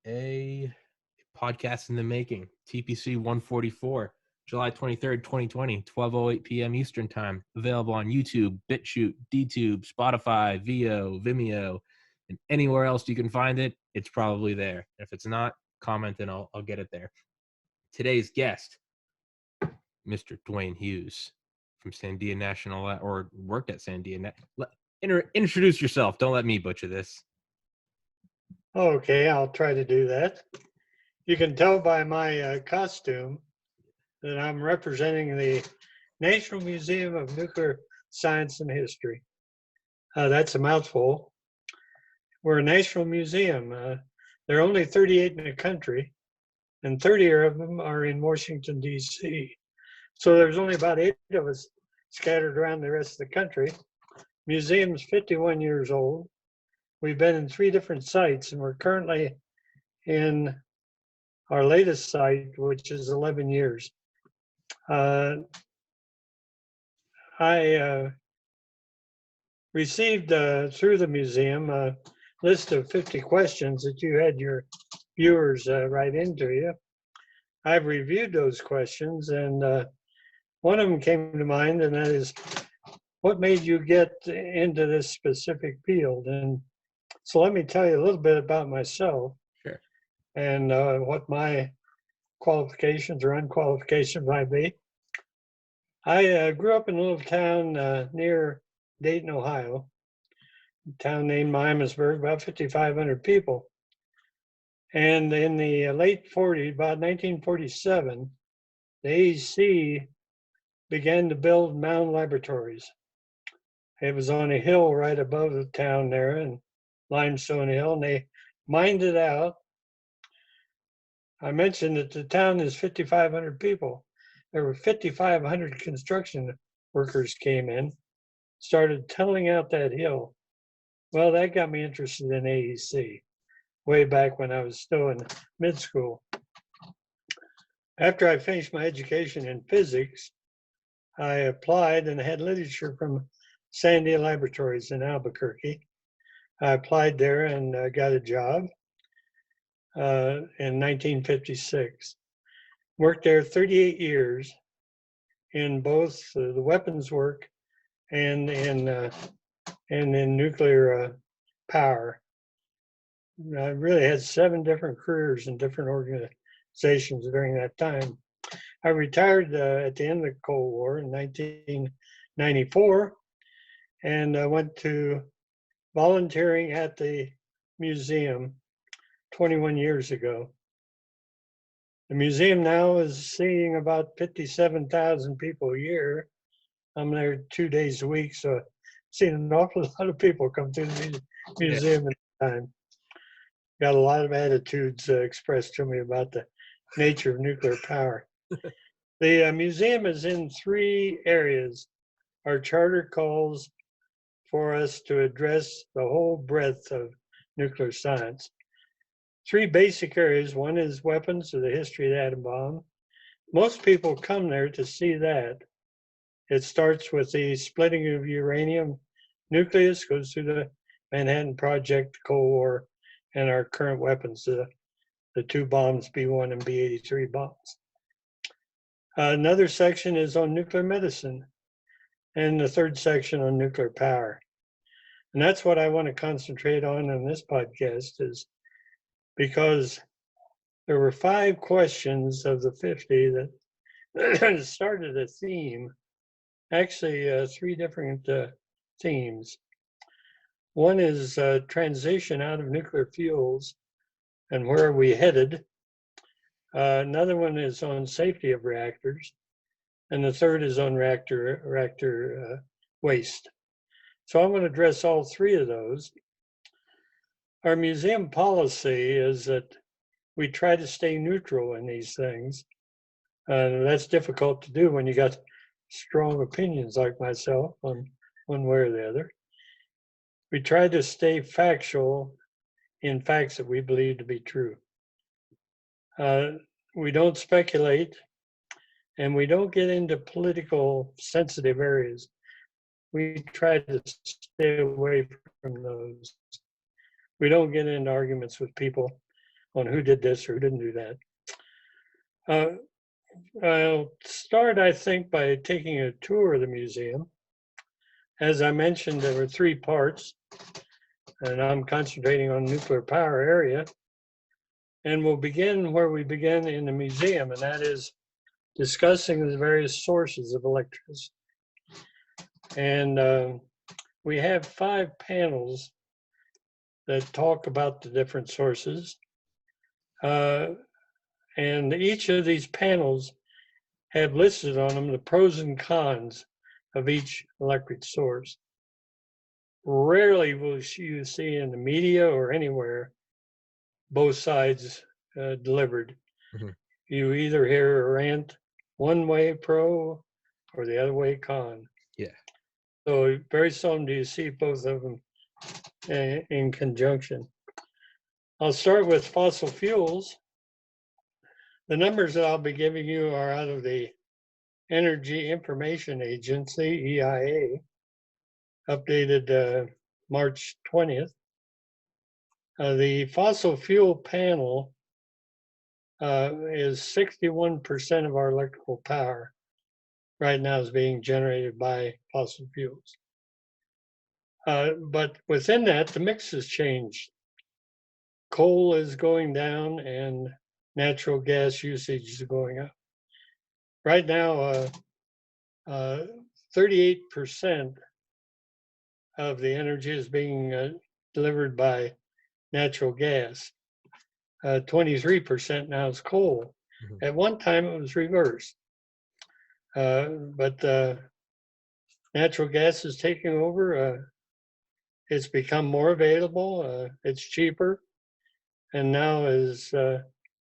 a podcast in the making. TPC 144, July 23rd, 2020, 12:08 p.m. Eastern Time. Available on YouTube, BitChute, DTube, Spotify, Vimeo, and anywhere else you can find it. It's probably there. If it's not, comment and I'll get it there. Today's guest, Mr. Dwayne Hughes from Sandia National, or worked at Sandia. Introduce yourself. Don't let me butcher this. Okay, I'll try to do that. You can tell by my costume that I'm representing the National Museum of Nuclear Science and History. That's a mouthful. We're a national museum. There are only 38 in the country, and 30 of them are in Washington, D.C. So there's only about 8 of us scattered around the rest of the country. Museum's 51 years old. We've been in 3 different sites, and we're currently in our latest site, which is 11 years. I received through the museum a list of 50 questions that you had your viewers write into you. I've reviewed those questions, and one of them came to mind, and that is, what made you get into this specific field? And so let me tell you a little bit about myself. Sure. And what my qualifications or unqualifications might be. I grew up in a little town near Dayton, Ohio, a town named Miamisburg, about 5,500 people. And in the late 40s, about 1947, the AEC began to build mound laboratories. It was on a hill right above the town there, in Limestone Hill, and they mined it out. I mentioned that the town is 5,500 people. There were 5,500 construction workers came in, started tunneling out that hill. Well, that got me interested in AEC way back when I was still in mid school. After I finished my education in physics, I applied and had literature from Sandia Laboratories in Albuquerque. I applied there and got a job in 1956. Worked there 38 years in both the weapons work and in nuclear power. I really had 7 different careers in different organizations during that time. I retired at the end of the Cold War in 1994, and I went to volunteering at the museum 21 years ago. The museum now is seeing about 57,000 people a year. I'm there 2 days a week, so I've seen an awful lot of people come through the museum at the time. Got a lot of attitudes expressed to me about the nature of nuclear power. The museum is in 3 areas. Our charter calls for us to address the whole breadth of nuclear science. 3 basic areas. One is weapons, or the history of the atom bomb. Most people come there to see that. It starts with the splitting of uranium nucleus, goes through the Manhattan Project, the Cold War, and our current weapons, the 2 bombs, B-1 and B-83 bombs. Another section is on nuclear medicine, and the 3rd section on nuclear power. And that's what I want to concentrate on in this podcast, is because there were 5 questions of the 50 that started a theme, actually 3 different themes. One is transition out of nuclear fuels and where are we headed. Another one is on safety of reactors. And the 3rd is on reactor waste. So I'm going to address all 3 of those. Our museum policy is that we try to stay neutral in these things. That's difficult to do when you got strong opinions like myself on one way or the other. We try to stay factual in facts that we believe to be true. We don't speculate, and we don't get into political sensitive areas. We try to stay away from those. We don't get into arguments with people. on who did this or who didn't do that. I'll start, I think, by taking a tour of the museum. As I mentioned, there were 3 parts, and I'm concentrating on nuclear power area. And we'll begin where we begin in the museum, and that is discussing the various sources of electricity. And we have 5 panels that talk about the different sources. And each of these panels have listed on them the pros and cons of each electric source. Rarely will you see in the media or anywhere both sides delivered. Mm-hmm. You either hear a rant one way pro or the other way con. Yeah. So very seldom do you see both of them in conjunction. I'll start with fossil fuels. The numbers that I'll be giving you are out of the Energy Information Agency, EIA, updated March 20th. The fossil fuel panel is 61% of our electrical power right now is being generated by fossil fuels. But within that, the mix has changed. Coal is going down and natural gas usage is going up. Right now, 38% of the energy is being delivered by natural gas. 23% now is coal. Mhm. At one time, it was reversed. But natural gas is taking over. It's become more available. It's cheaper, and now is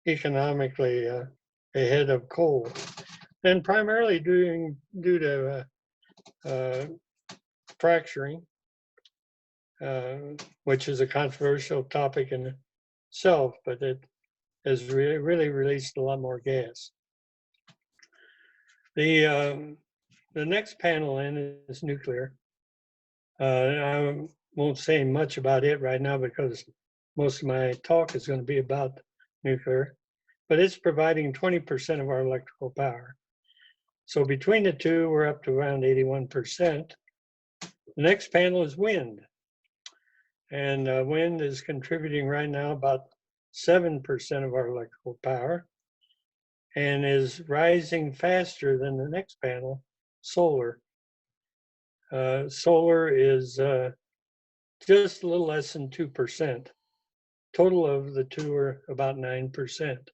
economically ahead of coal, and primarily due to fracturing, which is a controversial topic in itself, but it has really released a lot more gas. The next panel in is nuclear. I won't say much about it right now because most of my talk is going to be about nuclear, but it's providing 20% of our electrical power. So between the two, we're up to around 81%. The next panel is wind. And wind is contributing right now about 7% of our electrical power and is rising faster than the next panel, solar. Solar is just a little less than 2%. Total of the two are about 9%.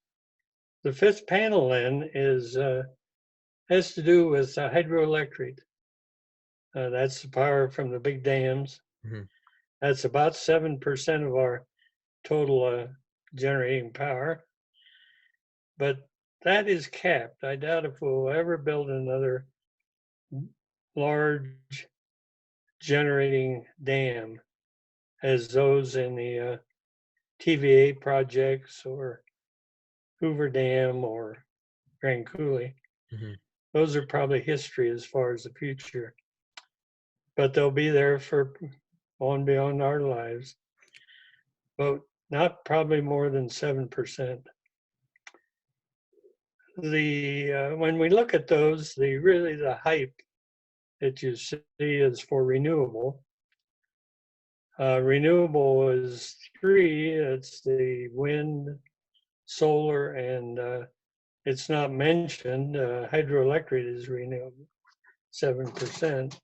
The fifth panel then has to do with hydroelectric. That's the power from the big dams. Mm-hmm. That's about 7% of our total generating power. But that is capped. I doubt if we'll ever build another large generating dam as those in the TVA projects or Hoover Dam or Grand Coulee. Mm-hmm. Those are probably history as far as the future, but they'll be there for on beyond our lives, but not probably more than 7%. When we look at those, the hype that you see is for renewable. Renewable is 3. It's the wind, solar, and it's not mentioned. Hydroelectric is renewable, 7%.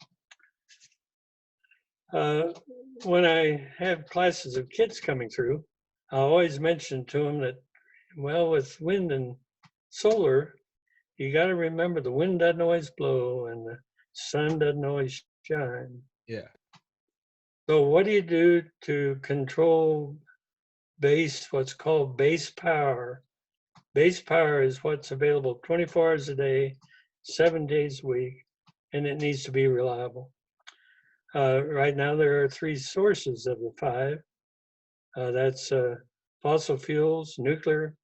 When I have classes of kids coming through, I always mention to them that, well, with wind and solar, you got to remember the wind doesn't always blow and the sun doesn't always shine. Yeah. So what do you do to control what's called base power? Base power is what's available 24 hours a day, 7 days a week, and it needs to be reliable. Right now, there are 3 sources of the 5. That's fossil fuels, nuclear,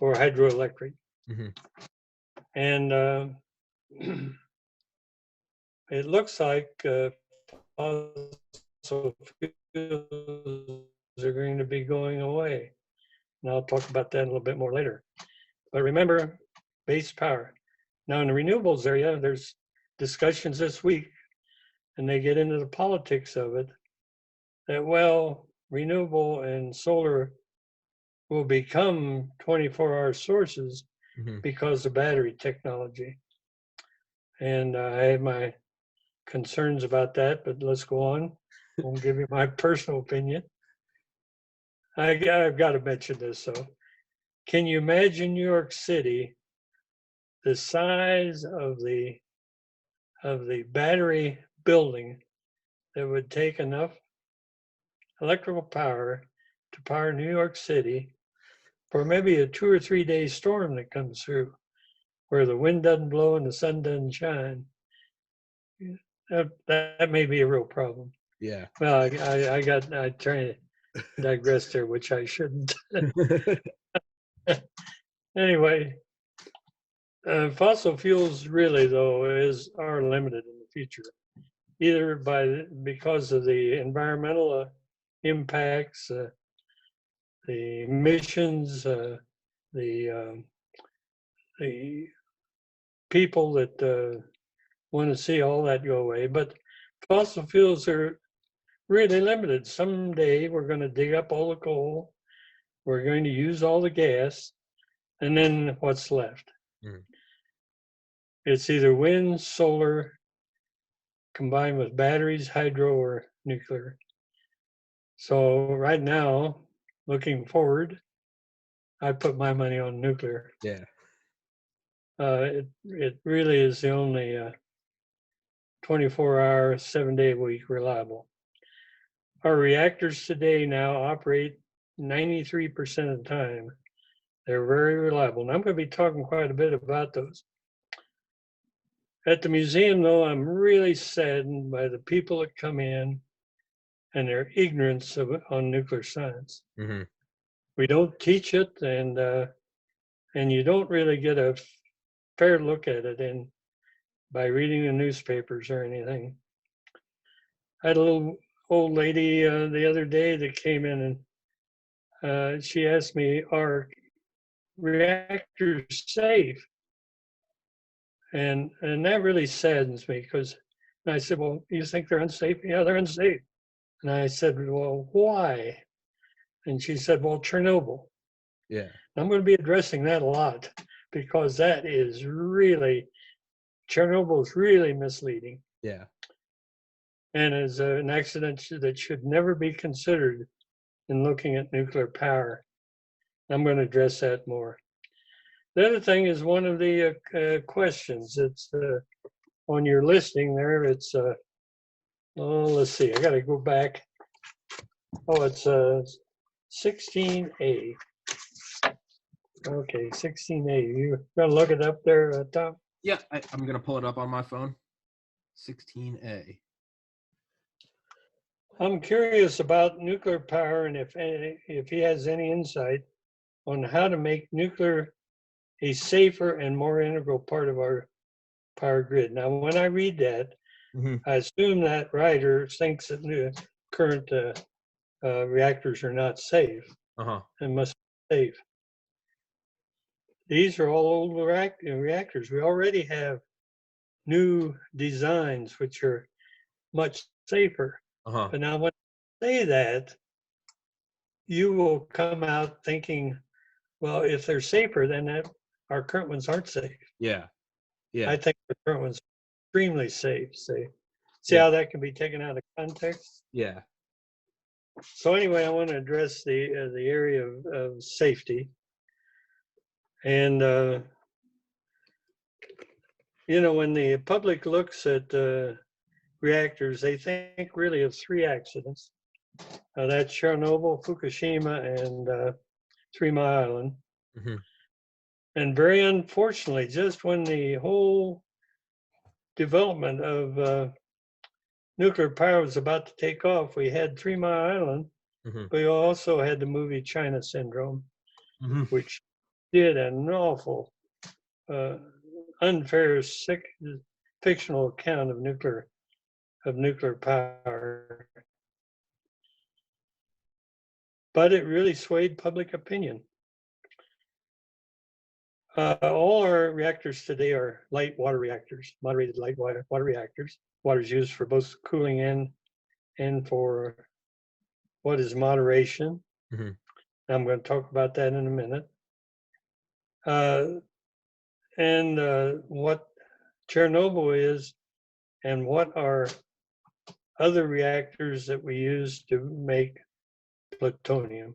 or hydroelectric. Mm-hmm. And it looks like fossil fuels are going to be going away. And I'll talk about that a little bit more later. But remember, base power. Now in the renewables area, there's discussions this week, and they get into the politics of it, that, well, renewable and solar will become 24-hour sources because of battery technology. And I have my concerns about that, but let's go on. Won't give you my personal opinion. I've got to mention this, though. Can you imagine New York City, the size of the battery building that would take enough electrical power to power New York City for maybe a 2 or 3 day storm that comes through, where the wind doesn't blow and the sun doesn't shine? That may be a real problem. Yeah. Well, I try to digress there, which I shouldn't. Anyway, fossil fuels really, though, are limited in the future, either because of the environmental impacts, the emissions, the people that want to see all that go away. But fossil fuels are really limited. Someday we're going to dig up all the coal, we're going to use all the gas, and then what's left? It's either wind, solar, combined with batteries, hydro, or nuclear. So right now, looking forward, I put my money on nuclear. Yeah. It really is the only 24-hour, 7-day-a-week reliable. Our reactors today now operate 93% of the time. They're very reliable. And I'm going to be talking quite a bit about those. At the museum, though, I'm really saddened by the people that come in and their ignorance on nuclear science. We don't teach it, and you don't really get a fair look at it by reading the newspapers or anything. I had a little old lady the other day that came in, and she asked me, "Are reactors safe?" And that really saddens me, because I said, "Well, you think they're unsafe?" "Yeah, they're unsafe." And I said, "Well, why?" And she said, "Well, Chernobyl." Yeah. I'm going to be addressing that a lot, because that is really, Chernobyl is really misleading. Yeah. And is an accident that should never be considered in looking at nuclear power. I'm going to address that more. The other thing is one of the questions. It's on your listing there. It's, let's see, I got to go back. Oh, it's 16A. Okay, 16A. You going to look it up there, Tom? Yeah, I'm going to pull it up on my phone. 16A. I'm curious about nuclear power, and if he has any insight on how to make nuclear a safer and more integral part of our power grid. Now, when I read that, I assume that writer thinks that current reactors are not safe and must be safe. These are all old reactors. We already have new designs which are much safer. But now when I say that, you will come out thinking, well, if they're safer, then our current ones aren't safe. Yeah. Yeah. I think the current ones are extremely safe. See how that can be taken out of context? Yeah. So anyway, I want to address the area of safety. And, when the public looks at reactors, they think really of 3 accidents. That's Chernobyl, Fukushima, and 3 Mile Island. And very unfortunately, just when the whole development of nuclear power was about to take off, we had 3 Mile Island. We also had the movie China Syndrome, which did an awful, unfair, sick, fictional account of nuclear power. But it really swayed public opinion. All our reactors today are light water reactors, moderated light water reactors. Water is used for both cooling and for what is moderation. Mm-hmm. I'm going to talk about that in a minute. And what Chernobyl is and what are other reactors that we use to make plutonium.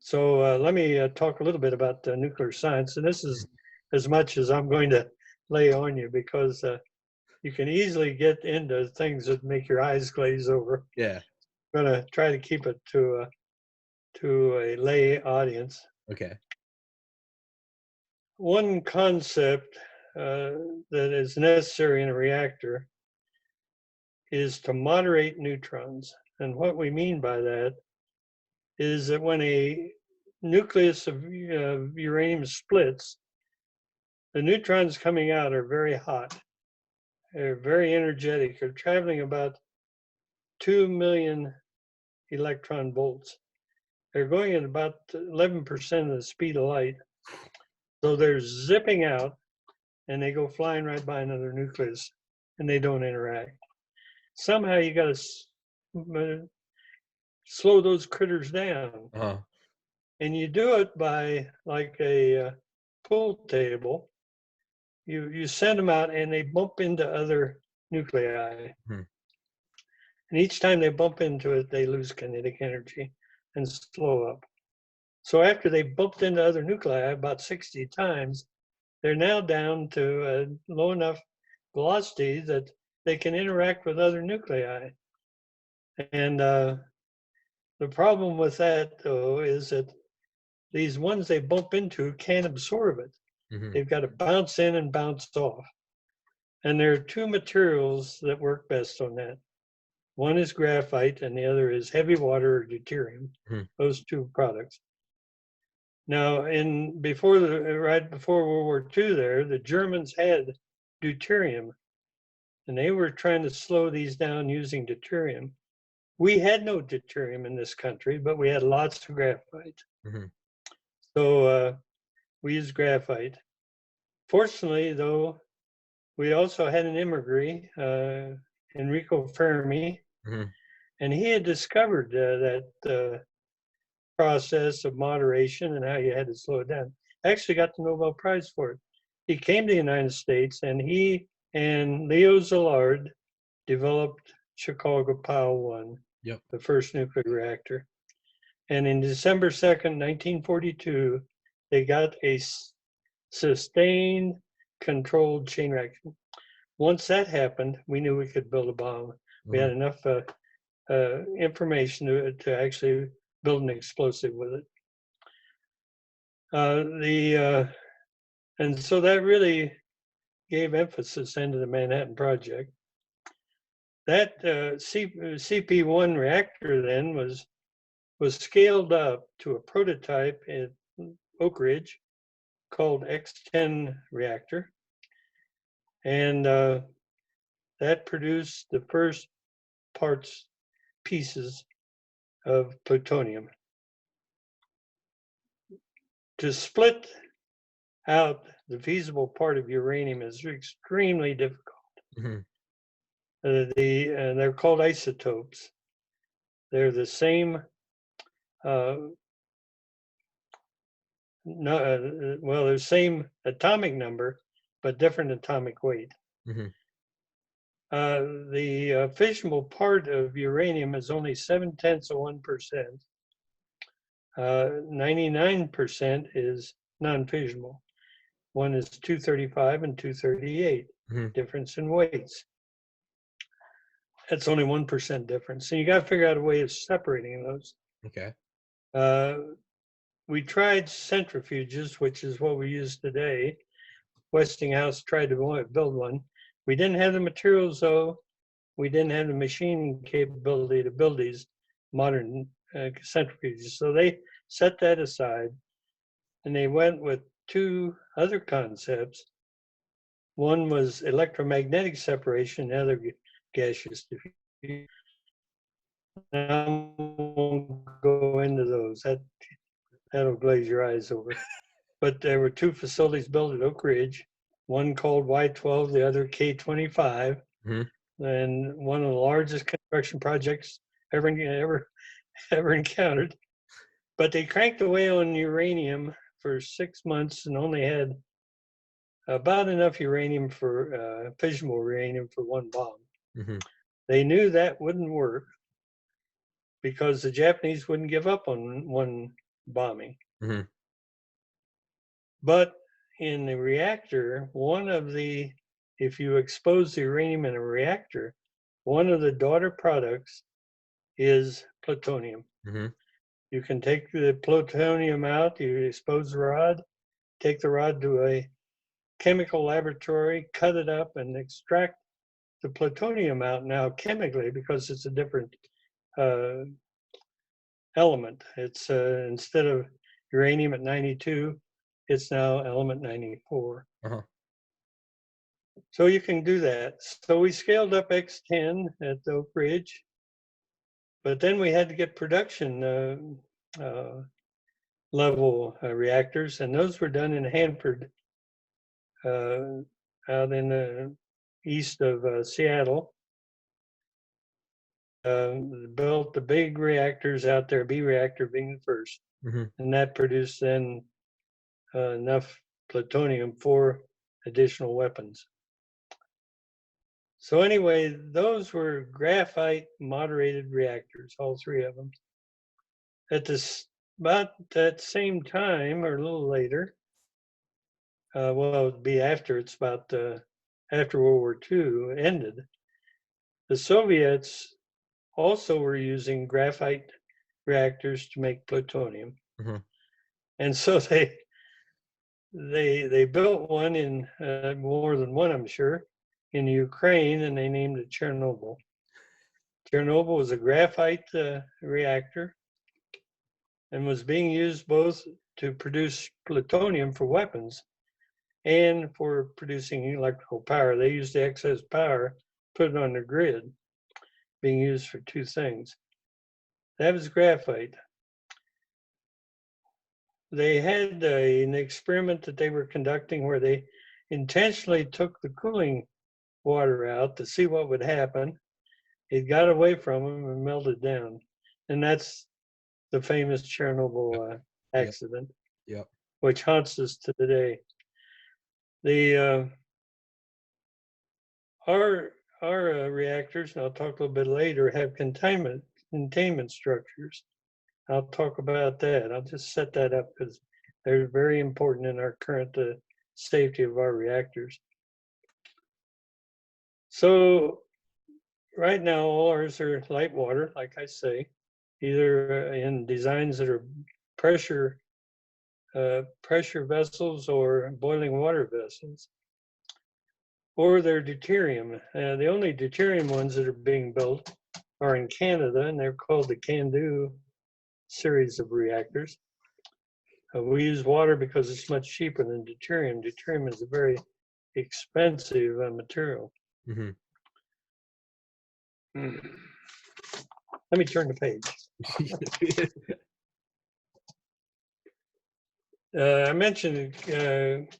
So let me talk a little bit about nuclear science. And this is as much as I'm going to lay on you, because you can easily get into things that make your eyes glaze over. Yeah. I'm going to try to keep it to a lay audience. Okay. One concept that is necessary in a reactor is to moderate neutrons. And what we mean by that is that when a nucleus of uranium splits, the neutrons coming out are very hot. They're very energetic. They're traveling about 2 million electron volts. They're going at about 11% of the speed of light. So they're zipping out and they go flying right by another nucleus and they don't interact. Somehow you got to slow those critters down. Uh-huh. And you do it by, like a pool table. You send them out and they bump into other nuclei. Hmm. And each time they bump into it, they lose kinetic energy and slow up. So after they bumped into other nuclei about 60 times, they're now down to a low enough velocity that they can interact with other nuclei. And the problem with that, though, is that these ones they bump into can't absorb it. Mm-hmm. They've got to bounce in and bounce off. And there are two materials that work best on that. One is graphite and the other is heavy water or deuterium, those two products. Now, right before World War II there, the Germans had deuterium and they were trying to slow these down using deuterium. We had no deuterium in this country, but we had lots of graphite. Mm-hmm. So we used graphite. Fortunately, though, we also had an immigrant, Enrico Fermi, and he had discovered that process of moderation and how you had to slow it down. Actually got the Nobel Prize for it. He came to the United States and he and Leo Szilard developed Chicago Power 1, the first nuclear reactor. And in December 2nd, 1942, they got a sustained controlled chain reaction. Once that happened, we knew we could build a bomb. We had enough information to actually build an explosive with it. And so that really gave emphasis into the Manhattan Project. That CP1 reactor then was scaled up to a prototype at Oak Ridge called X10 reactor. And that produced the first pieces of plutonium. To split out the feasible part of uranium is extremely difficult. They're called isotopes. They're the same, they're the same atomic number, but different atomic weight. The fissionable part of uranium is only 0.7%. 99% is non-fissionable. One is 235 and 238, difference in weights. That's only 1% difference. So you got to figure out a way of separating those. Okay. We tried centrifuges, which is what we use today. Westinghouse tried to build one. We didn't have the materials, though. We didn't have the machining capability to build these modern centrifuges. So they set that aside and they went with two other concepts. One was electromagnetic separation, the other gaseous diffusion. I won't go into those. That'll glaze your eyes over. but there were two facilities built at Oak Ridge, one called Y12, the other K25, and one of the largest construction projects ever encountered. But they cranked away on uranium for 6 months and only had about enough uranium for fissionable uranium for one bomb. They knew that wouldn't work because the Japanese wouldn't give up on one bombing. But in the reactor, if you expose the uranium in a reactor, one of the daughter products is plutonium. You can take the plutonium out, you expose the rod, take the rod to a chemical laboratory, cut it up, and extract the plutonium out now chemically because it's a different element. It's instead of uranium at 92, it's now element 94. So you can do that. So we scaled up X10 at Oak Ridge, but then we had to get production level reactors, and those were done in Hanford, out in the east of Seattle. Built the big reactors out there, B reactor being the first, and that produced then enough plutonium for additional weapons. So anyway, those were graphite moderated reactors, all three of them. At about that same time, or a little later, well, it would be after, it's about after World War II ended, the Soviets also were using graphite reactors to make plutonium. And so they built one in more than one, I'm sure, in Ukraine, and they named it Chernobyl. Chernobyl was a graphite reactor and was being used both to produce plutonium for weapons and for producing electrical power. They used the excess power, put it on the grid, being used for two things. That was graphite. They had an experiment that they were conducting where they intentionally took the cooling water out to see what would happen. It got away from them and melted down. And that's the famous Chernobyl accident, which haunts us to today. Our reactors, and I'll talk a little bit later, have containment structures. I'll talk about that. I'll just set that up because they're very important in our current safety of our reactors. So right now, all ours are light water, like I say, either in designs that are pressure vessels or boiling water vessels, or they're deuterium. The only deuterium ones that are being built are in Canada, and they're called the CANDU series of reactors. We use water because it's much cheaper than deuterium. Deuterium is a very expensive material. Let me turn the page. I mentioned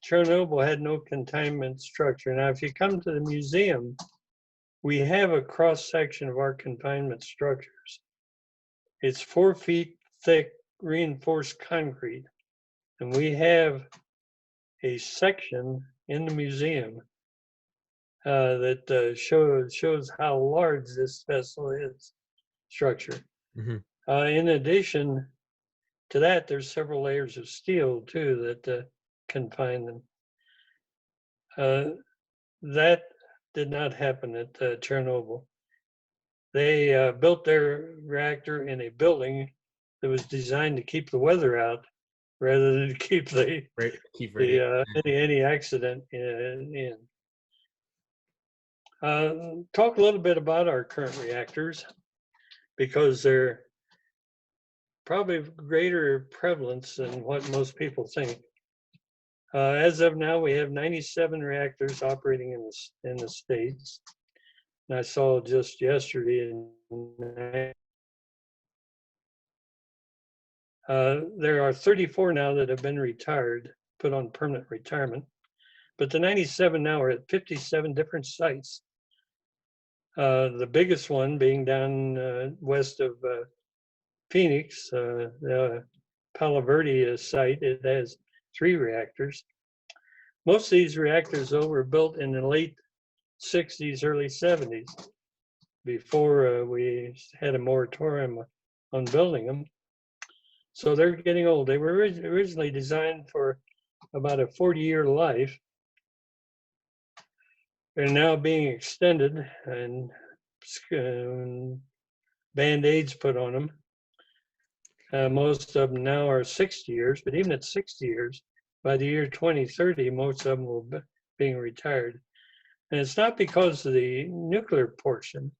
Chernobyl had no containment structure. Now, if you come to the museum, we have a cross-section of our confinement structures. It's 4 feet thick reinforced concrete. And we have a section in the museum that shows how large this vessel is, structure. In addition to that, there's several layers of steel too that confine them. That did not happen at Chernobyl. They built their reactor in a building that was designed to keep the weather out rather than keep any accident in. Talk a little bit about our current reactors because they're probably of greater prevalence than what most people think. As of now, we have 97 reactors operating in the States. And I saw just yesterday there are 34 now that have been retired. put on permanent retirement. But the 97 now are at 57 different sites. The biggest one being down west of Phoenix, the Palo Verde site. It has 3 reactors. Most of these reactors, though, were built in the late 60s, early 70s, before we had a moratorium on building them. So they're getting old. They were originally designed for about a 40-year life. They're now being extended and Band-Aids put on them. Most of them now are 60 years, but even at 60 years, by the year 2030, most of them will be being retired. And it's not because of the nuclear portion,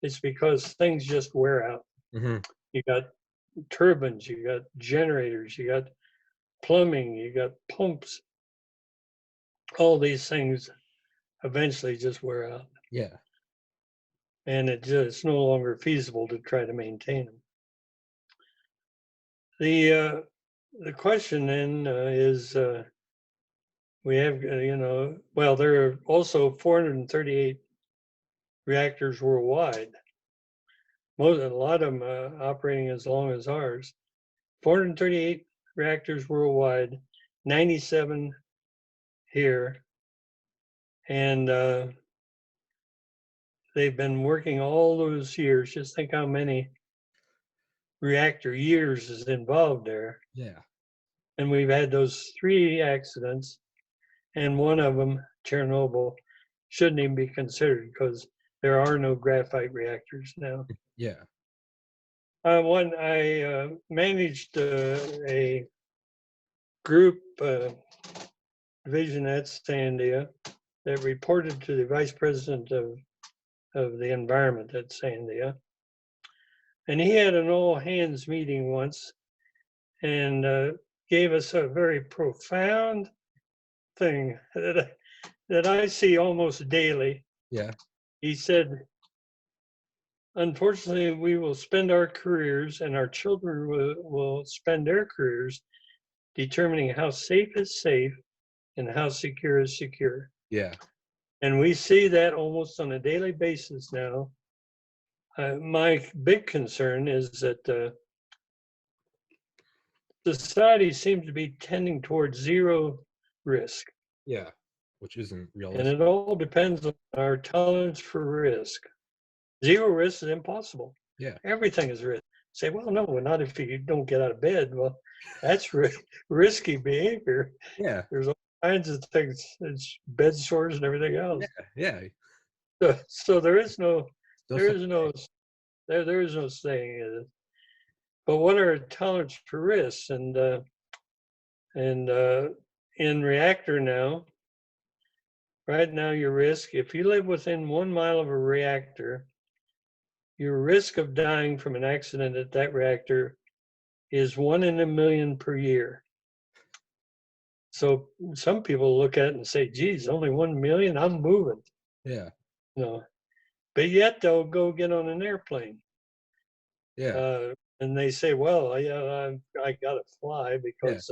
it's because things just wear out. Mm-hmm. You got turbines, you got generators, you got plumbing, you got pumps. All these things eventually just wear out. Yeah. And it's no longer feasible to try to maintain them. The question then is, we have, well, there are also 438 reactors worldwide. A lot of them operating as long as ours. 438 reactors worldwide, 97 here, and they've been working all those years. Just think how many reactor years is involved there. Yeah. And we've had those 3 accidents, and one of them, Chernobyl, shouldn't even be considered because there are no graphite reactors now. Yeah. When I managed a group division at Sandia that reported to the vice president of the environment at Sandia. And he had an all hands meeting once and gave us a very profound thing that I see almost daily. Yeah. He said, unfortunately, we will spend our careers and our children will spend their careers determining how safe is safe and how secure is secure. Yeah. And we see that almost on a daily basis now. My big concern is that society seems to be tending towards zero risk. Yeah. Which isn't And realistic. it all depends on our tolerance for risk. Zero risk is impossible. Yeah. Everything is risk. Say, well, no, not if you don't get out of bed. Well, that's risky behavior. Yeah. There's all kinds of things. It's bed sores and everything else. Yeah. Yeah. So there is no Still there is no saying it. But what are tolerance for risks? And in reactor now, right now, your risk, if you live within 1 mile of a reactor, your risk of dying from an accident at that reactor is 1 in a million per year. So some people look at it and say, geez, only 1 million, I'm moving. Yeah. No. But yet they'll go get on an airplane. Yeah. And they say, well, I got to fly because,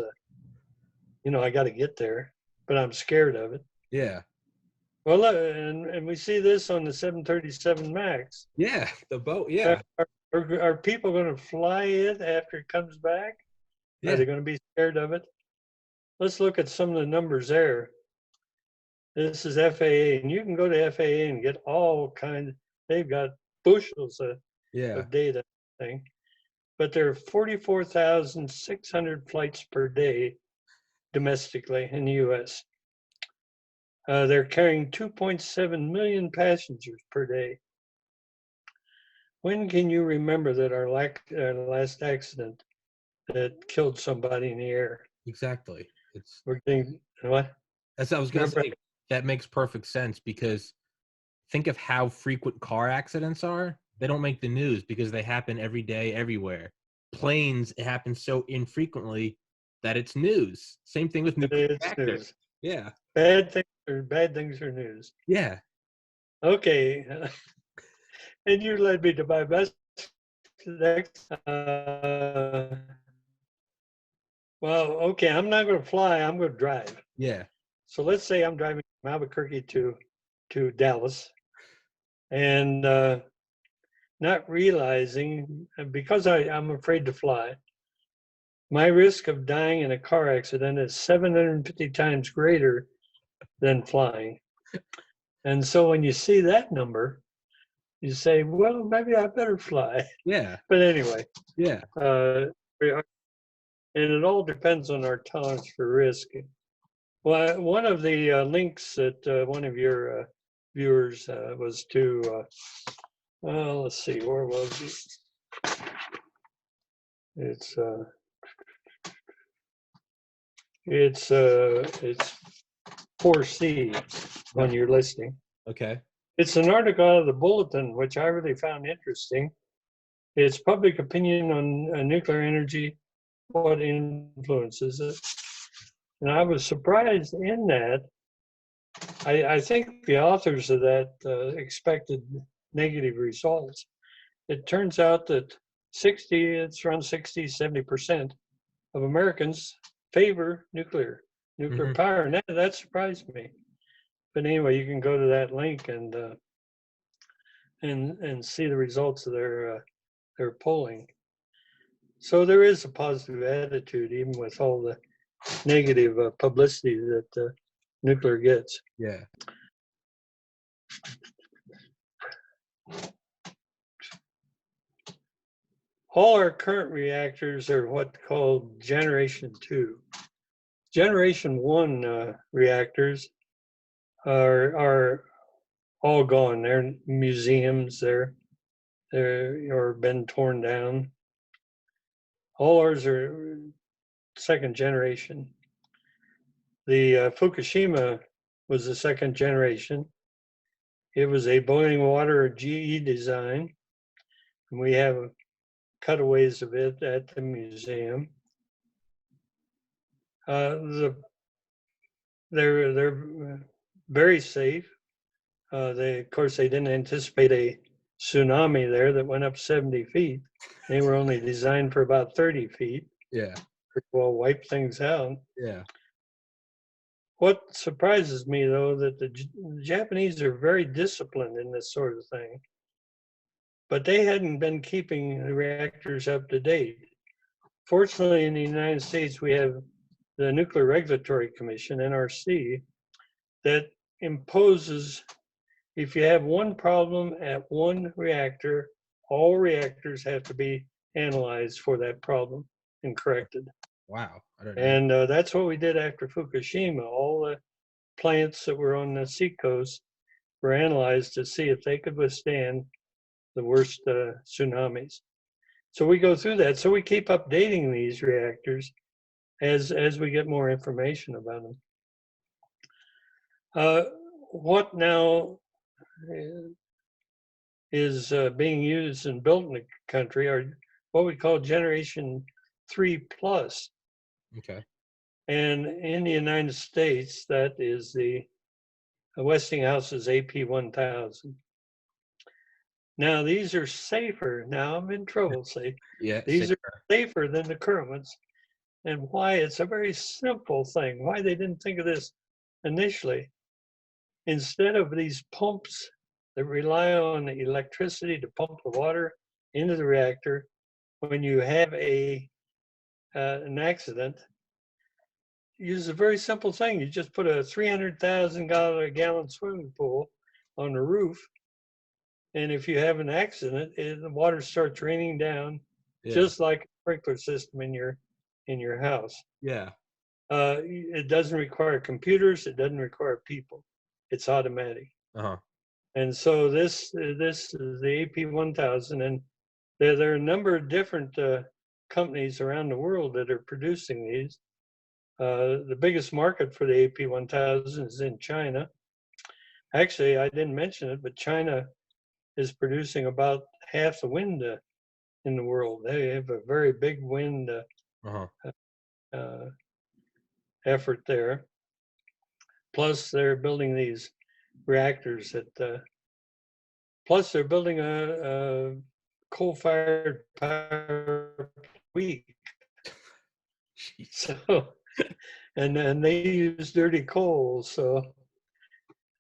I got to get there, but I'm scared of it. Yeah. Well, and we see this on the 737 MAX. Yeah. The boat. Yeah. Are people going to fly it after it comes back? Yeah. Are they going to be scared of it? Let's look at some of the numbers there. This is FAA, and you can go to FAA and get all kinds. They've got bushels of data thing. But there are 44,600 flights per day domestically in the U.S. They're carrying 2.7 million passengers per day. When can you remember that our last accident that killed somebody in the air? Exactly. We're getting what? That's what I was gonna say. That makes perfect sense because think of how frequent car accidents are. They don't make the news because they happen every day, everywhere. Planes, it happens so infrequently that it's news. Same thing with nuclear reactors. Yeah. Bad things are news. Yeah. Okay. And you led me to my best next. Well, okay, I'm not going to fly. I'm going to drive. Yeah. So let's say I'm driving from Albuquerque to Dallas, and not realizing because I'm afraid to fly, my risk of dying in a car accident is 750 times greater than flying. And so when you see that number, you say, well, maybe I better fly. Yeah. But anyway, Yeah. and it all depends on our tolerance for risk. Well, one of the links that one of your viewers was to, let's see, where was it? It's 4C on Yep. your listing. Okay. It's an article out of the Bulletin, which I really found interesting. It's public opinion on nuclear energy, what influences it. And I was surprised in that. I think the authors of that expected negative results. It turns out that it's around 60, 70% of Americans favor nuclear Hmm. power. And that surprised me. But anyway, you can go to that link and see the results of their polling. So there is a positive attitude, even with all the negative publicity that nuclear gets. Yeah. All our current reactors are what's called Generation 2. Generation 1 reactors are all gone. They're in museums. They're or been torn down. All ours are second generation. The Fukushima was the second generation. It was a boiling water GE design. And we have cutaways of it at the museum. They're very safe. Of course, they didn't anticipate a tsunami there that went up 70 feet. They were only designed for about 30 feet. Yeah. Well, wipe things out. Yeah. What surprises me, though, that the Japanese are very disciplined in this sort of thing, but they hadn't been keeping the reactors up to date. Fortunately, in the United States, we have the Nuclear Regulatory Commission, NRC, that imposes if you have one problem at one reactor, all reactors have to be analyzed for that problem and corrected. Wow. I don't know. And that's what we did after Fukushima. All the plants that were on the seacoast were analyzed to see if they could withstand the worst tsunamis. So we go through that. So we keep updating these reactors as we get more information about them. What now is being used and built in the country are what we call Generation 3 Plus. Okay. And in the United States, that is the Westinghouse's AP1000. Now, these are safer. Now I'm in trouble, say. Yeah. These are safer than the current ones. And why? It's a very simple thing. Why they didn't think of this initially. Instead of these pumps that rely on electricity to pump the water into the reactor, when you have an accident, use a very simple thing. You just put a 300,000 gallon swimming pool on the roof, and if you have an accident, the water starts raining down, just like a sprinkler system in your house. Yeah. It doesn't require computers. It doesn't require people. It's automatic. Uh-huh. And so this is the AP1000, and there are a number of different companies around the world that are producing these. The biggest market for the AP1000 is in China. Actually, I didn't mention it, but China is producing about half the wind in the world. They have a very big wind effort there. Plus, they're building these reactors plus they're building a coal-fired power week. So, and they use dirty coal, so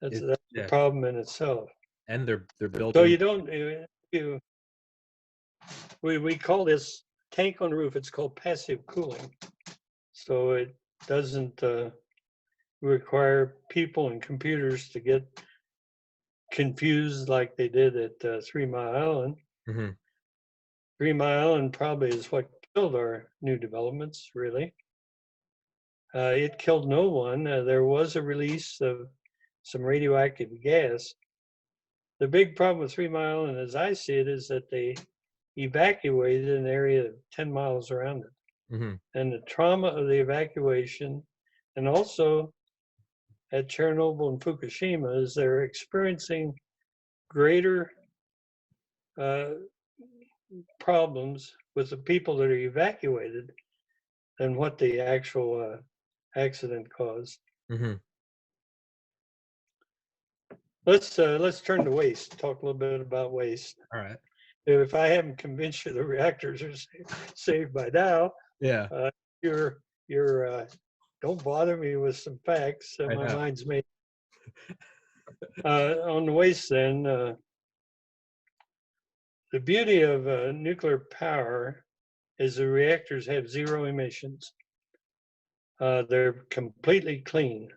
that's a Yeah. problem in itself. And they're built So in. you don't we call this tank on roof. It's called passive cooling. So it doesn't require people and computers to get confused like they did at 3 Mile Island. Mhm. 3 Mile Island probably is what killed our new developments, really. It killed no one. There was a release of some radioactive gas. The big problem with 3 Mile Island, as I see it, is that they evacuated an area of 10 miles around it. Mhm. And the trauma of the evacuation, and also at Chernobyl and Fukushima, is they're experiencing greater uh, problems with the people that are evacuated than what the actual accident caused. Mhm. Let's turn to waste. Talk a little bit about waste. All right. If I haven't convinced you the reactors are saved by now, Yeah. you're don't bother me with some facts. I My know. mind's made. On the waste, then, the beauty of nuclear power is the reactors have zero emissions. They're completely clean.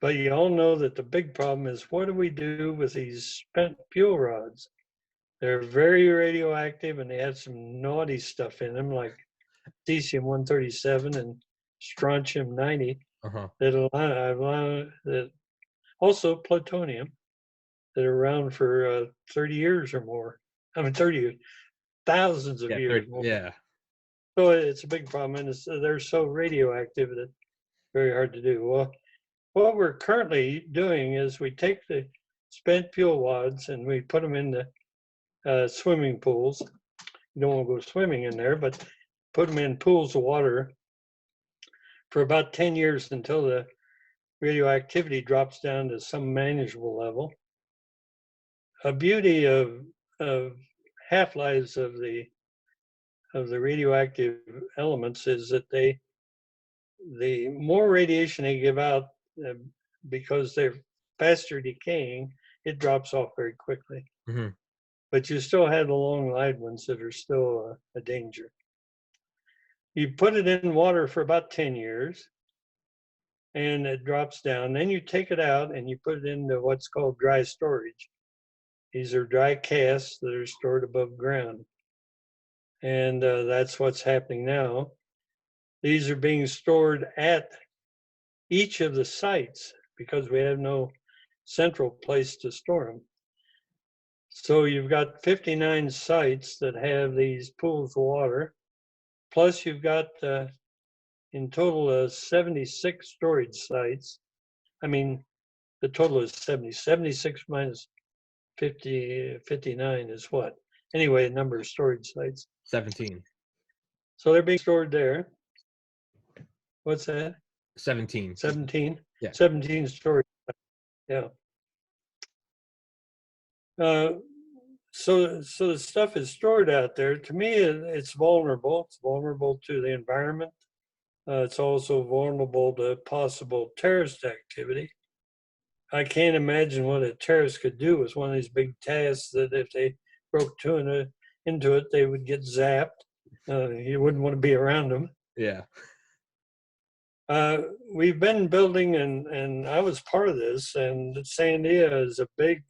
But you all know that the big problem is, what do we do with these spent fuel rods? They're very radioactive, and they have some naughty stuff in them, like cesium-137 and strontium-90, Uh-huh. that also plutonium, that are around for 30 years or more. I mean, 30 years, thousands of Yeah, years more. yeah. So it's a big problem, and they're so radioactive that it's very hard to do. Well, what we're currently doing is we take the spent fuel rods and we put them in the swimming pools. You don't want to go swimming in there, but put them in pools of water for about 10 years until the radioactivity drops down to some manageable level. A beauty of half-lives of the radioactive elements is that the more radiation they give out, uh, because they're faster decaying, it drops off very quickly. Mhm. But you still have the long-lived ones that are still a danger. You put it in water for about 10 years, and it drops down. Then you take it out and you put it into what's called dry storage. These are dry casts that are stored above ground. And that's what's happening now. These are being stored at each of the sites because we have no central place to store them. So you've got 59 sites that have these pools of water, plus you've got in total 76 storage sites. I mean, the total is 70. 76 minus 59 is what? Anyway, a number of storage sites. 17. So they're being stored there. What's that? 17. 17? Yeah. 17 storage. Yeah. So the stuff is stored out there. To me, it's vulnerable. It's vulnerable to the environment. It's also vulnerable to possible terrorist activity. I can't imagine what a terrorist could do with one of these big tasks that if they broke into it, they would get zapped. You wouldn't want to be around them. Yeah. We've been building, and I was part of this, and Sandia is a big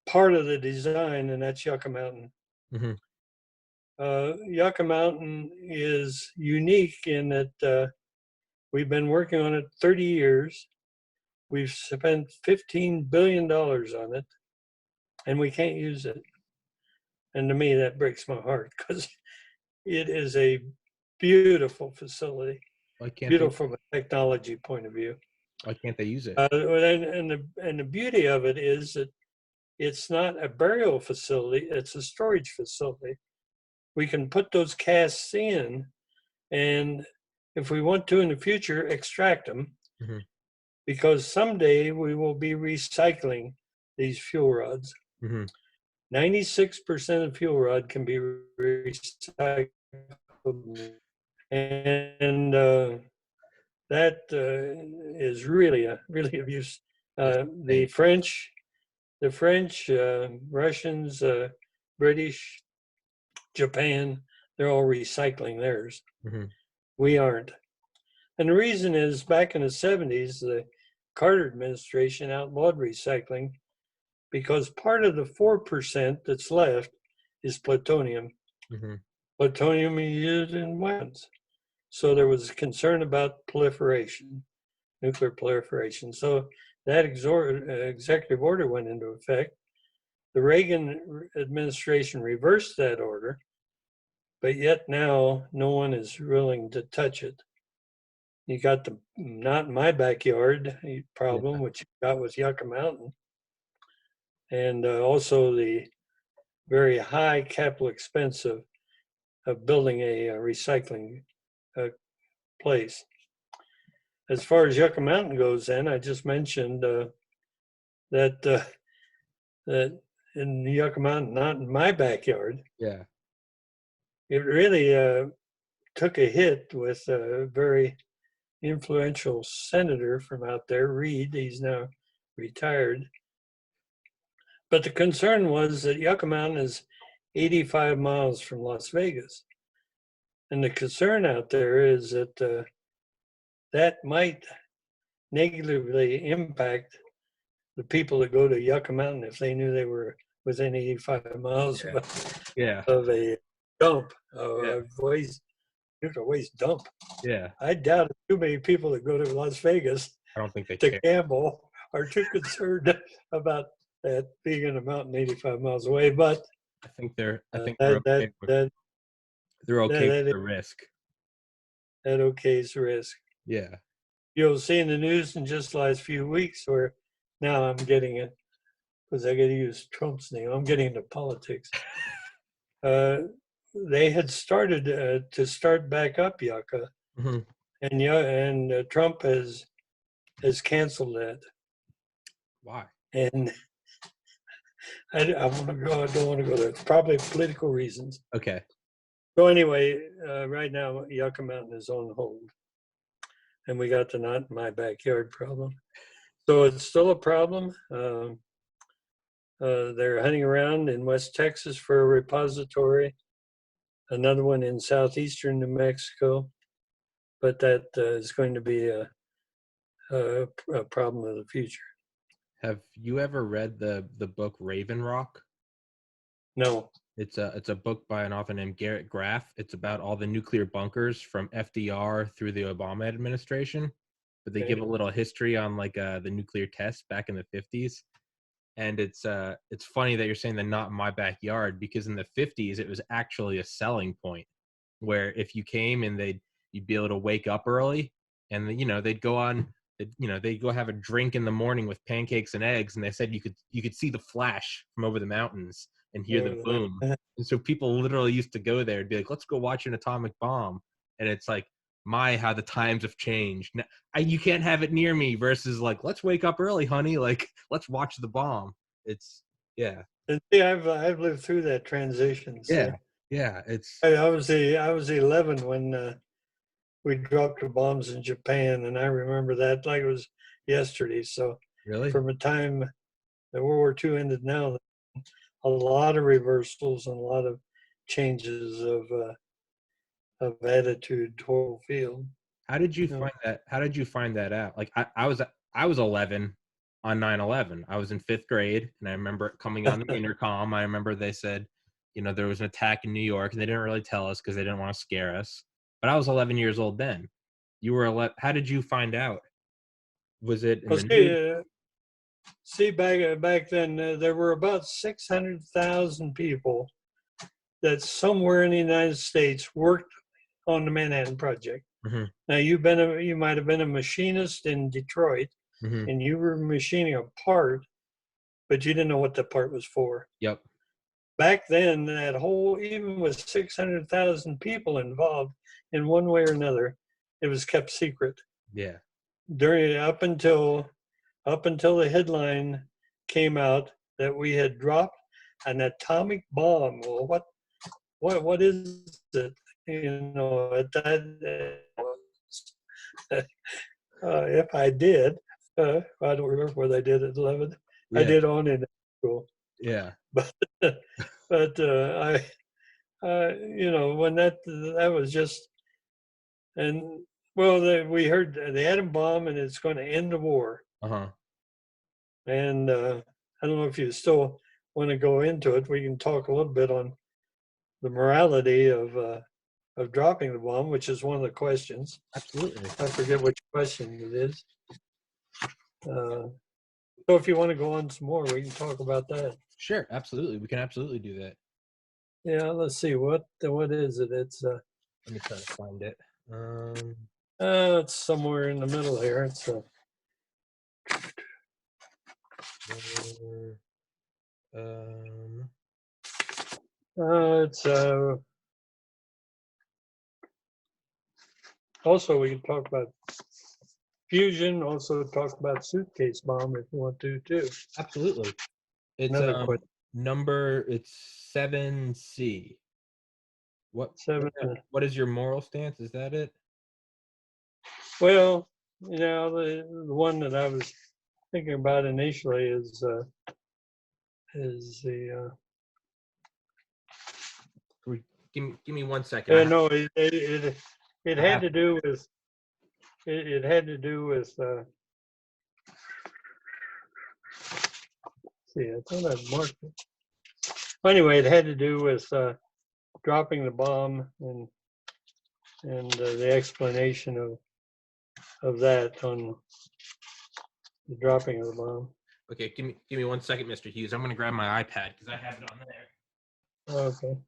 part of the design, and that's Yucca Mountain. Mm-hmm. Yucca Mountain is unique in that we've been working on it 30 years. We've spent $15 billion on it, and we can't use it. And to me, that breaks my heart because it is a beautiful facility, Why can't beautiful from a technology point of view. Why can't they use it? And the beauty of it is that it's not a burial facility, it's a storage facility. We can put those casts in, and if we want to in the future, extract them, Mm-hmm. because someday we will be recycling these fuel rods. Mm-hmm. 96% of fuel rod can be recycled and that is really abuse. The French, Russians, British, Japan, they're all recycling theirs. Mm-hmm. We aren't. And the reason is back in the 70s, the Carter administration outlawed recycling because part of the 4% that's left is plutonium. Mm-hmm. Plutonium is used in weapons. So there was concern about proliferation, nuclear proliferation. So that executive order went into effect. The Reagan administration reversed that order, but yet now no one is willing to touch it. You got the not in my backyard problem, Yeah. which you got with Yucca Mountain, and also the very high capital expense of building a recycling place. As far as Yucca Mountain goes, then I just mentioned that that in Yucca Mountain, not in my backyard, Yeah. it really took a hit with a very influential senator from out there, Reed. He's now retired. But the concern was that Yucca Mountain is 85 miles from Las Vegas. And the concern out there is that that might negatively impact the people that go to Yucca Mountain if they knew they were within 85 miles Yeah. Yeah. of a dump, Yeah. a waste dump. Yeah. I doubt too many people that go to Las Vegas I don't think they to care. gamble are too concerned about that being in a mountain 85 miles away. But I think they're okay that with that they're okay with that the risk. that okay's risk. Yeah. You'll see in the news in just the last few weeks where now I'm getting it because I got to use Trump's name. I'm getting into politics. They had started to start back up Yucca, Mm-hmm. and Trump has canceled that. Why? And I want to go. I don't want to go there. It's probably political reasons. Okay. So anyway, right now Yucca Mountain is on hold, and we got the not in my backyard problem. So it's still a problem. They're hunting around in West Texas for a repository, another one in southeastern New Mexico, but that is going to be a problem of the future. Have you ever read the book Raven Rock? No. It's a book by an author named Garrett Graff. It's about all the nuclear bunkers from FDR through the Obama administration. But they give a little history on like the nuclear tests back in the 50s. And it's funny that you're saying that not in my backyard, because in the 50s it was actually a selling point where if you came and you'd be able to wake up early, and they'd go have a drink in the morning with pancakes and eggs, and they said you could see the flash from over the mountains and hear the boom. And so people literally used to go there and be like, let's go watch an atomic bomb. And it's like, how the times have changed. Now, you can't have it near me versus like, let's wake up early, honey. Like, let's watch the bomb. It's, yeah. And see, I've lived through that transition. So. Yeah. It's. I was 11 when we dropped the bombs in Japan, and I remember that like it was yesterday. So Really? from the time that World War II ended now, a lot of reversals and a lot of changes of attitude toward the field. How did you find that? How did you find that out? Like I was 11 on 9/11. I was in 5th grade, and I remember it coming on the intercom. I remember they said, there was an attack in New York, and they didn't really tell us because they didn't want to scare us. But I was 11 years old then. You were 11. How did you find out? Was it in the news? See, back then, there were about 600,000 people that somewhere in the United States worked on the Manhattan Project. Mm-hmm. Now, you might have been a machinist in Detroit, mm-hmm. and you were machining a part, but you didn't know what the part was for. Yep. Back then, even with 600,000 people involved in one way or another, it was kept secret. Yeah. Up until the headline came out that we had dropped an atomic bomb. Well, what is it? at that, if I did, I don't remember what I did at 11. I Yeah. did on in school, Yeah. but when that was just, and well, we heard the atom bomb and it's going to end the war. Uh-huh. And I don't know if you still want to go into it. We can talk a little bit on the morality of dropping the bomb, which is one of the questions. Absolutely. I forget which question it is. So if you want to go on some more, we can talk about that. Sure, absolutely. We can absolutely do that. Yeah, let's see what is it? It's Let me try to find it. it's somewhere in the middle here. It's it's also we can talk about fusion. Also talk about suitcase bomb if you want to too. absolutely. It's Another question. it's 7C. What 7. what is your moral stance? Is that it? Well, the one that I was thinking about initially is the Give me 1 second. no, it I had have to do with it had to do with see, I thought I'd marked it. Anyway, it had to do with dropping the bomb and the explanation of that on the dropping of the bomb. Okay, give me 1 second, Mr. Hughes. I'm gonna grab my iPad because I have it on there. Okay.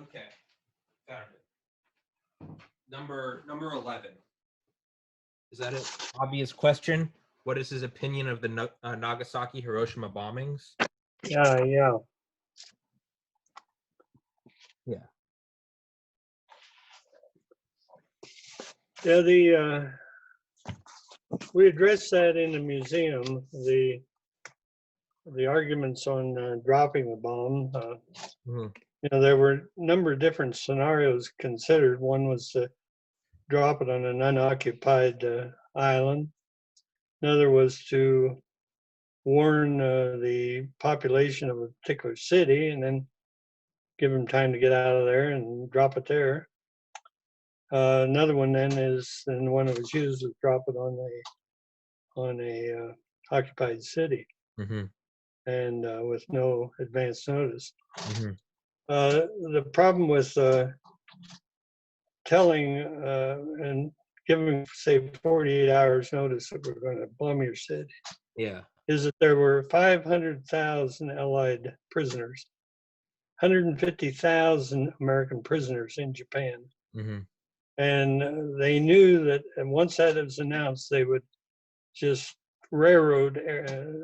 Okay, found it. Number 11. Is that an obvious question? What is his opinion of the Nagasaki Hiroshima bombings? Yeah, yeah. Yeah. Yeah, we addressed that in the museum. The arguments on dropping the bomb. Mhm. There were a number of different scenarios considered. One was to drop it on an unoccupied island. Another was to warn the population of a particular city and then give them time to get out of there and drop it there. Another one then is, and the one that was used was drop it on a occupied city Mhm. and with no advance notice. Mhm. The problem with telling and giving, say, 48 hours notice that we're going to bomb your city Yeah. is that there were 500,000 Allied prisoners, 150,000 American prisoners in Japan. Mhm. And they knew that once that was announced, they would just railroad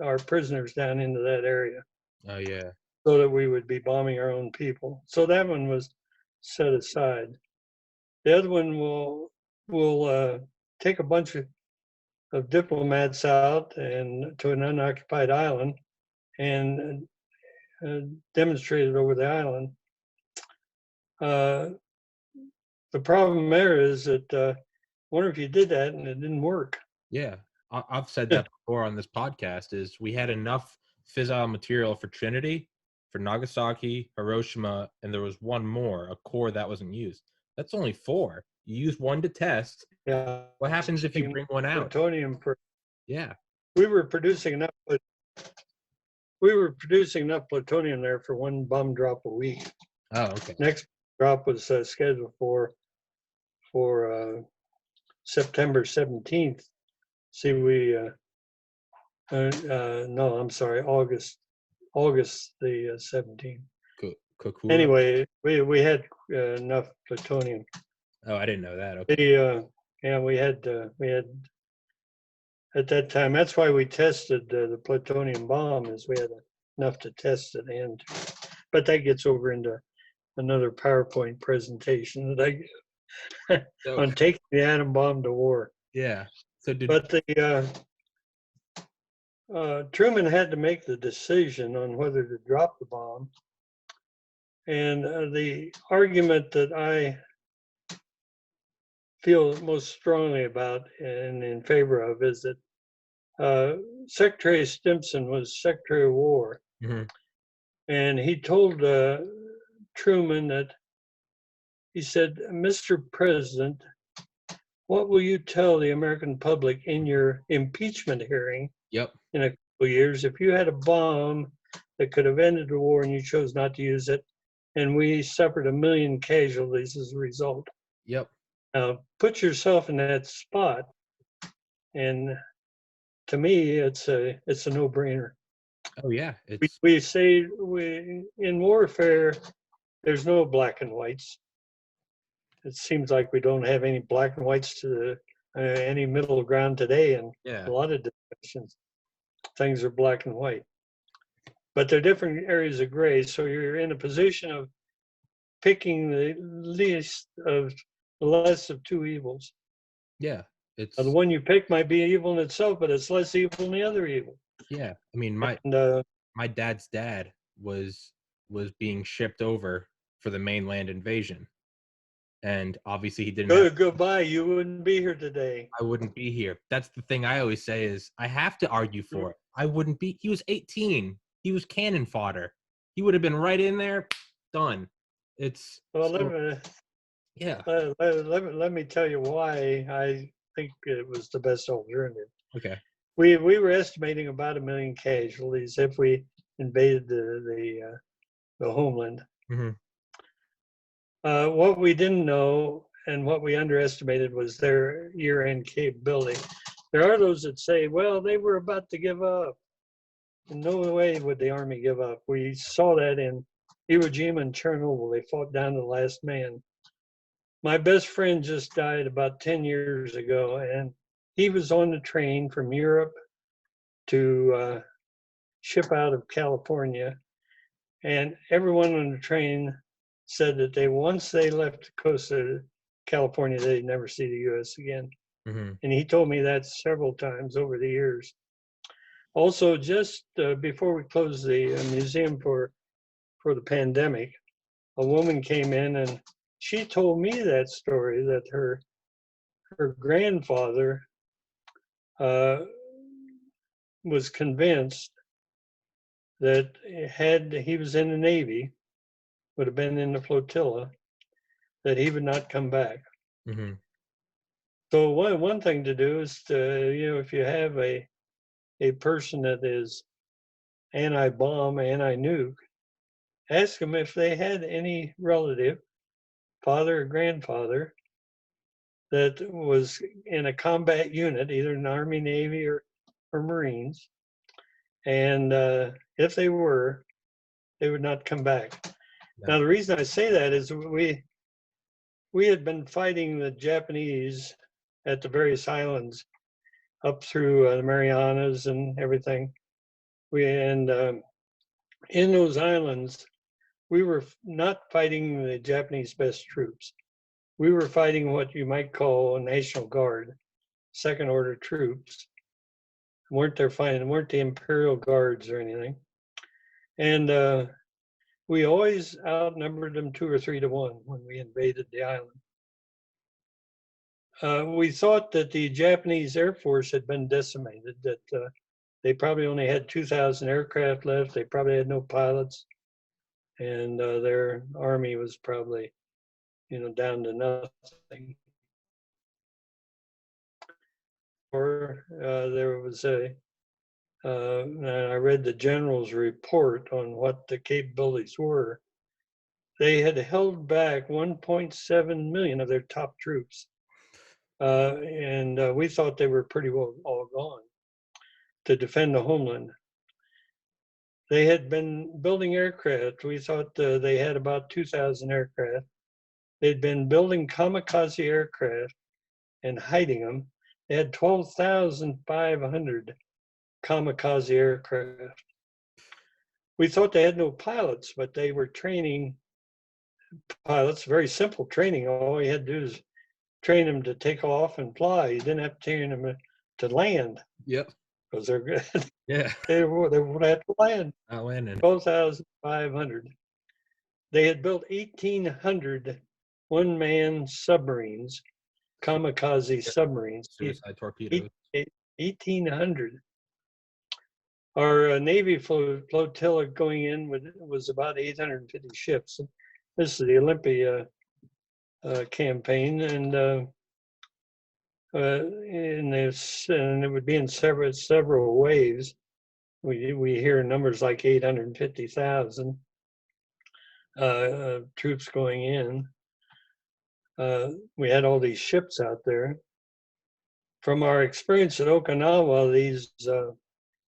our prisoners down into that area Oh yeah. so that we would be bombing our own people. So that one was set aside. The other one will take a bunch of diplomats out and to an unoccupied island and demonstrate it over the island. The problem there is that wonder if you did that and it didn't work. Yeah. I've said that before on this podcast. Is we had enough fissile material for Trinity, for Nagasaki, Hiroshima, and there was one more, a core that wasn't used. That's only 4. You use 1 to test. Yeah. What happens if you bring 1 out? Plutonium for. Yeah. We were producing enough. We were producing enough plutonium there for 1 bomb drop a week. Oh, okay. Next drop was scheduled for September 17th. See, no, I'm sorry, August the 17th. Kokura? Anyway, we had enough plutonium. Oh, I didn't know that. Okay. Yeah, we had at that time. That's why we tested the plutonium bomb, is we had enough to test it, but that gets over into another PowerPoint presentation that I give on taking the atom bomb to war. Yeah. So But Truman had to make the decision on whether to drop the bomb. And the argument that I feel most strongly about and in favor of is that Secretary Stimson was Secretary of War. Mm-hmm. And he told Truman that, he said, "Mr. President, what will you tell the American public in your impeachment hearing Yep. in a couple of years if you had a bomb that could have ended the war and you chose not to use it, and we suffered 1 million casualties as a result?" Yep. Put yourself in that spot, and to me, it's a no-brainer. Oh yeah. We say in warfare, there's no black and whites. It seems like we don't have any black and whites to any middle ground today, and a lot of discussions, things are black and white. But there are different areas of gray, so you're in a position of picking the less of 2 evils. Yeah. The one you pick might be evil in itself, but it's less evil than the other evil. Yeah. I mean, my dad's dad was being shipped over for the mainland invasion. And obviously he didn't goodbye. You wouldn't be here today. I wouldn't be here. That's the thing I always say is I have to argue for it. I wouldn't be. He was 18. He was cannon fodder. He would have been right in there. Done. It's well. Let me tell you why I think it was the best alternative. Okay. We were estimating about 1 million casualties if we invaded the homeland. Mm-hmm. What we didn't know and what we underestimated was their year-end capability. There are those that say, well, they were about to give up. No way would the Army give up. We saw that in Iwo Jima and Chernobyl. They fought down to the last man. My best friend just died about 10 years ago, and he was on the train from Europe to ship out of California. And everyone on the train said that once they left the coast of California, they'd never see the U.S. again. Mm-hmm. And he told me that several times over the years. Also, just before we closed the museum for the pandemic, a woman came in and she told me that story, that her grandfather was convinced that had he was in the Navy, would have been in the flotilla, that he would not come back. Mm-hmm. So one thing to do is to, if you have a person that is anti-bomb, anti-nuke, ask them if they had any relative, father or grandfather, that was in a combat unit, either in the Army, Navy, or Marines. And if they were, they would not come back. No. Now, the reason I say that is we had been fighting the Japanese at the various islands up through the Marianas and everything. In those islands, we were not fighting the Japanese best troops. We were fighting what you might call a National Guard, second order troops. Weren't the Imperial Guards or anything. And we always outnumbered them 2 or 3 to 1 when we invaded the island. We thought that the Japanese Air Force had been decimated, that they probably only had 2,000 aircraft left. They probably had no pilots. And their army was probably down to nothing. Or there was and I read the general's report on what the capabilities were. They had held back 1.7 million of their top troops. And we thought they were pretty well all gone to defend the homeland. They had been building aircraft. We thought they had about 2,000 aircraft. They'd been building kamikaze aircraft and hiding them. They had 12,500 kamikaze aircraft. We thought they had no pilots, but they were training pilots, very simple training. All you had to do is train them to take off and fly. You didn't have to train them to land. Yep. Because they're good. Yeah. They would have to land. Not landing. 12,500. They had built 1,800 one-man submarines, kamikaze submarines. Suicide torpedoes. 1,800. Our Navy flotilla going in was about 850 ships. This is the Olympia campaign, and it would be in several waves. We hear numbers like 850,000 troops going in. We had all these ships out there. From our experience at Okinawa, these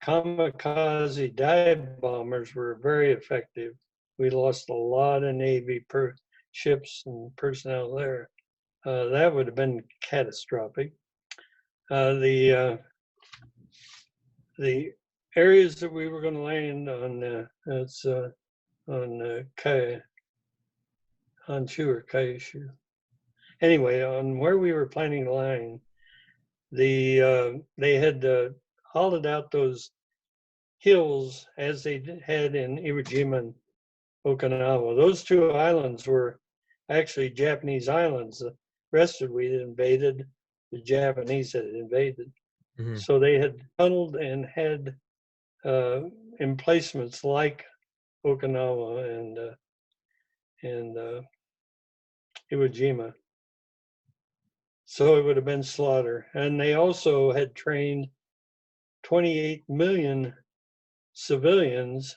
kamikaze dive bombers were very effective. We lost a lot of Navy ships and personnel there. That would have been catastrophic. The areas that we were going to land on, it's on Honshu or Kyushu. Anyway, on where we were planning to land, they had hollowed out those hills as they had in Iwo Jima and Okinawa. Those two islands were actually Japanese islands. The rest of we had invaded, the Japanese had invaded. Mm-hmm. So they had tunneled and had emplacements like Okinawa and Iwo Jima. So it would have been slaughter. And they also had trained 28 million civilians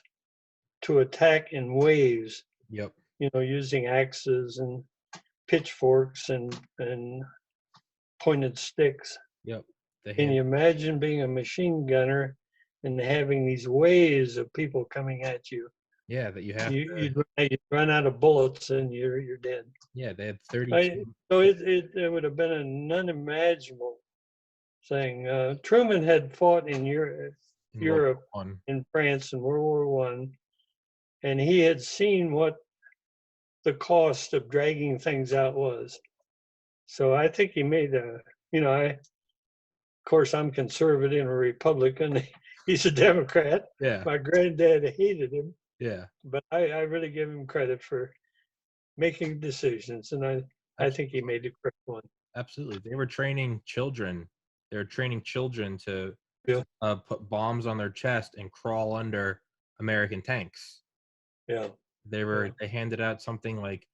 to attack in waves. Yep. Using axes and pitchforks and pointed sticks. Yep. Can you imagine being a machine gunner and having these waves of people coming at you? Yeah, that you have. You'd run out of bullets and you're dead. Yeah, they had 32. So it would have been an unimaginable thing. Truman had fought in Europe, in France in World War I, and he had seen what the cost of dragging things out was. So I think he made of course, I'm conservative and a Republican. He's a Democrat. Yeah. My granddad hated him. Yeah. But I really give him credit for making decisions, and I think he made the correct one. Absolutely. They were training children. They were training children to put bombs on their chest and crawl under American tanks. Yeah. They handed out something like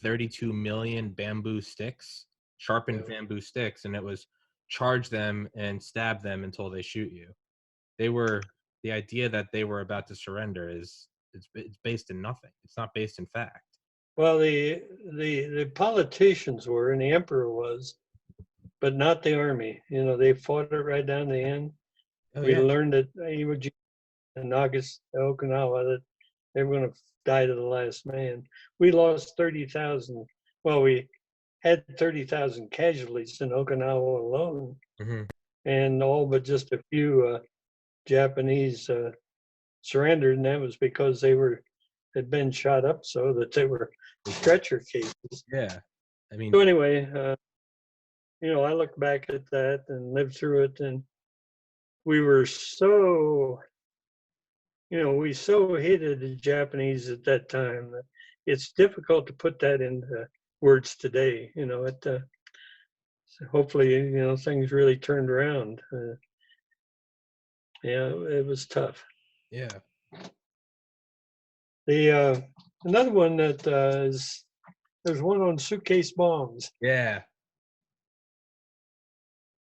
32 million bamboo sticks, sharpened bamboo sticks, and it was charge them and stab them until they shoot you. The idea that they were about to surrender it's based in nothing. It's not based in fact. Well, the politicians were, and the emperor was, but not the army. They fought it right down to the end. We learned at Iwo Jima and Okinawa that they were going to die to the last man. We lost 30,000. Well, we had 30,000 casualties in Okinawa alone, and all but just a few Japanese surrendered, and that was because they had been shot up so that they were stretcher cases. Yeah, I mean. So anyway, I look back at that and lived through it, and we were so, we so hated the Japanese at that time that it's difficult to put that into words today. So hopefully, things really turned around. It was tough. Yeah. The another one that is There's one on suitcase bombs. Yeah.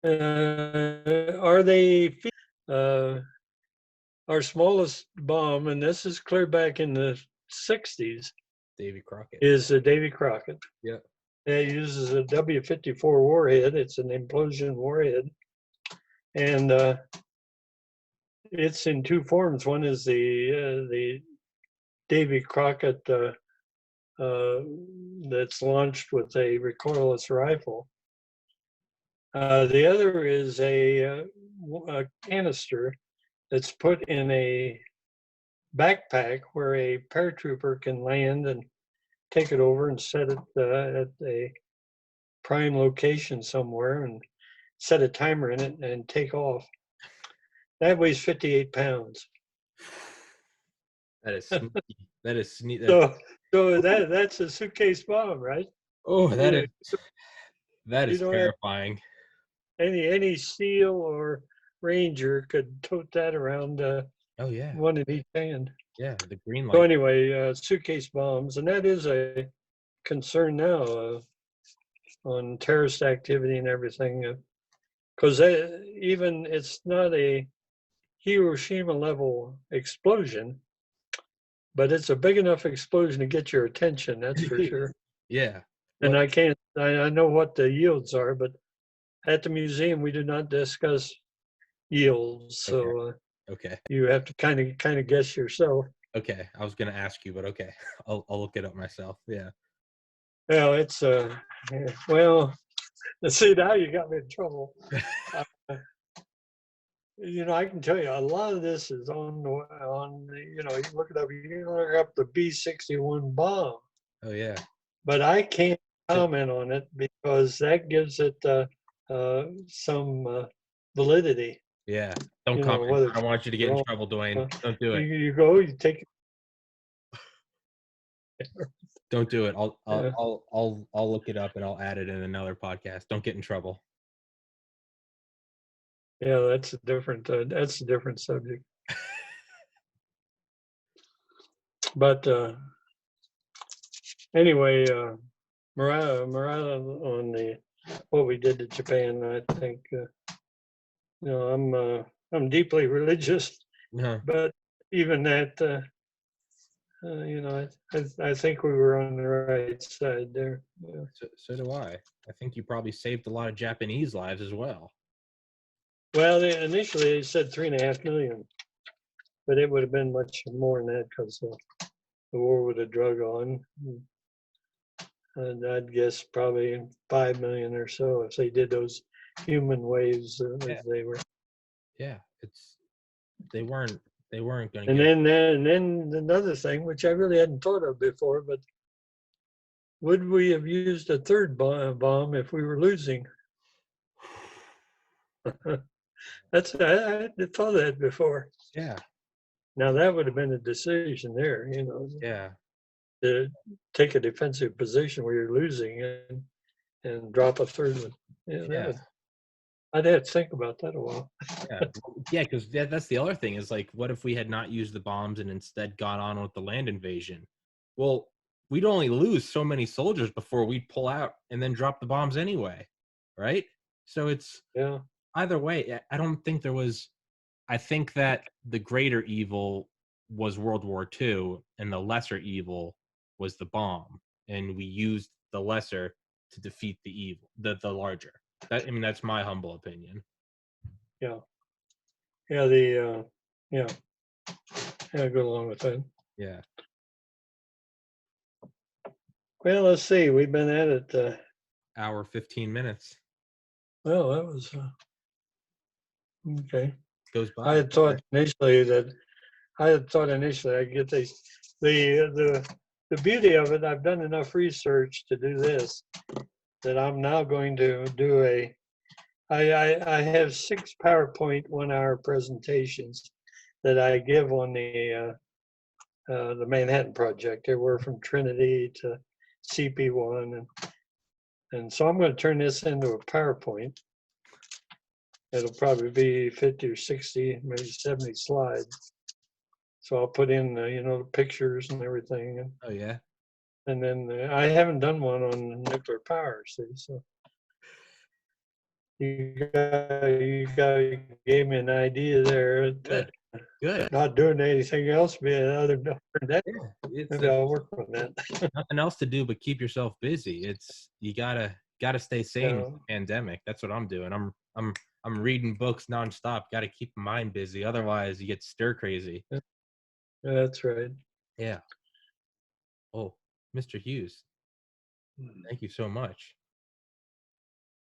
Are they our smallest bomb, and this is clear back in the 60s, Davy Crockett. is a Davy Crockett. Yeah. It uses a W-54 warhead. It's an implosion warhead. And it's in two forms. One is the Davy Crockett that's launched with a recoilless rifle. The other is a canister that's put in a backpack where a paratrooper can land and take it over and set it at a prime location somewhere and set a timer in it and take off. That weighs 58 pounds. That is sneaky. That is sneaky. So that's a suitcase bomb, right? Oh, that Yeah. is terrifying. Any SEAL or Ranger could tote that around. Oh yeah. One in each hand. Yeah, the green light. So anyway, suitcase bombs, and that is a concern now on terrorist activity and everything, because even it's not a Hiroshima level explosion, but it's a big enough explosion to get your attention. That's for sure. Yeah. And I know what the yields are, but at the museum we do not discuss yields. So okay. You have to kind of guess yourself. Okay, I was gonna ask you, but okay, I'll look it up myself. Yeah. Well, it's well. See, now you got me in trouble. I can tell you a lot of this is on you look it up. You can look up the B-61 bomb. Oh yeah. But I can't comment on it because that gives it some validity. Yeah. Don't comment. I don't want you to get in trouble, Dwayne. Don't do it. You take it. Don't do it. I'll look it up and I'll add it in another podcast. Don't get in trouble. Yeah, that's a different subject. But anyway, morale on what we did to Japan. I think I'm deeply religious, but even that, I think we were on the right side there. Yeah. So do I. I think you probably saved a lot of Japanese lives as well. Well, initially they said 3.5 million, but it would have been much more than that because the war would have drug on. And I'd guess probably 5 million or so if they did those human waves as they were. Yeah, they weren't going to. And then another thing, which I really hadn't thought of before, but would we have used a third bomb if we were losing? I hadn't thought of that before. Yeah. Now that would have been a decision there, Yeah. To take a defensive position where you're losing and drop a third one. Yeah. I'd have to think about that a while. Yeah, because that's the other thing is like, what if we had not used the bombs and instead gone on with the land invasion? Well, we'd only lose so many soldiers before we'd pull out and then drop the bombs anyway, right? So it's either way. I don't think there was. I think that the greater evil was World War II, and the lesser evil was the bomb, and we used the lesser to defeat the evil, the larger. That's my humble opinion. Yeah. Yeah. I go along with that. Yeah. Well, let's see. We've been at it. Hour 15 minutes. Well, that was okay. Goes by. I had thought initially I'd get these. The beauty of it, I've done enough research to do this, that I'm now going to do I have 6 PowerPoint 1-hour presentations that I give on the Manhattan Project. They were from Trinity to CP1, and so I'm going to turn this into a PowerPoint. It'll probably be 50 or 60, maybe 70 slides. So I'll put in the pictures and everything. Oh yeah. And then I haven't done one on nuclear power, see, so you gave me an idea there that Good. not doing anything else other than that. Yeah, it's Maybe I'll work on that. nothing else to do but keep yourself busy. It's you gotta stay sane in Yeah, the pandemic. That's what I'm doing. I'm reading books nonstop. Got to keep my mind busy. Otherwise, you get stir crazy. that's right. Yeah. Oh, Mr. Hughes, thank you so much.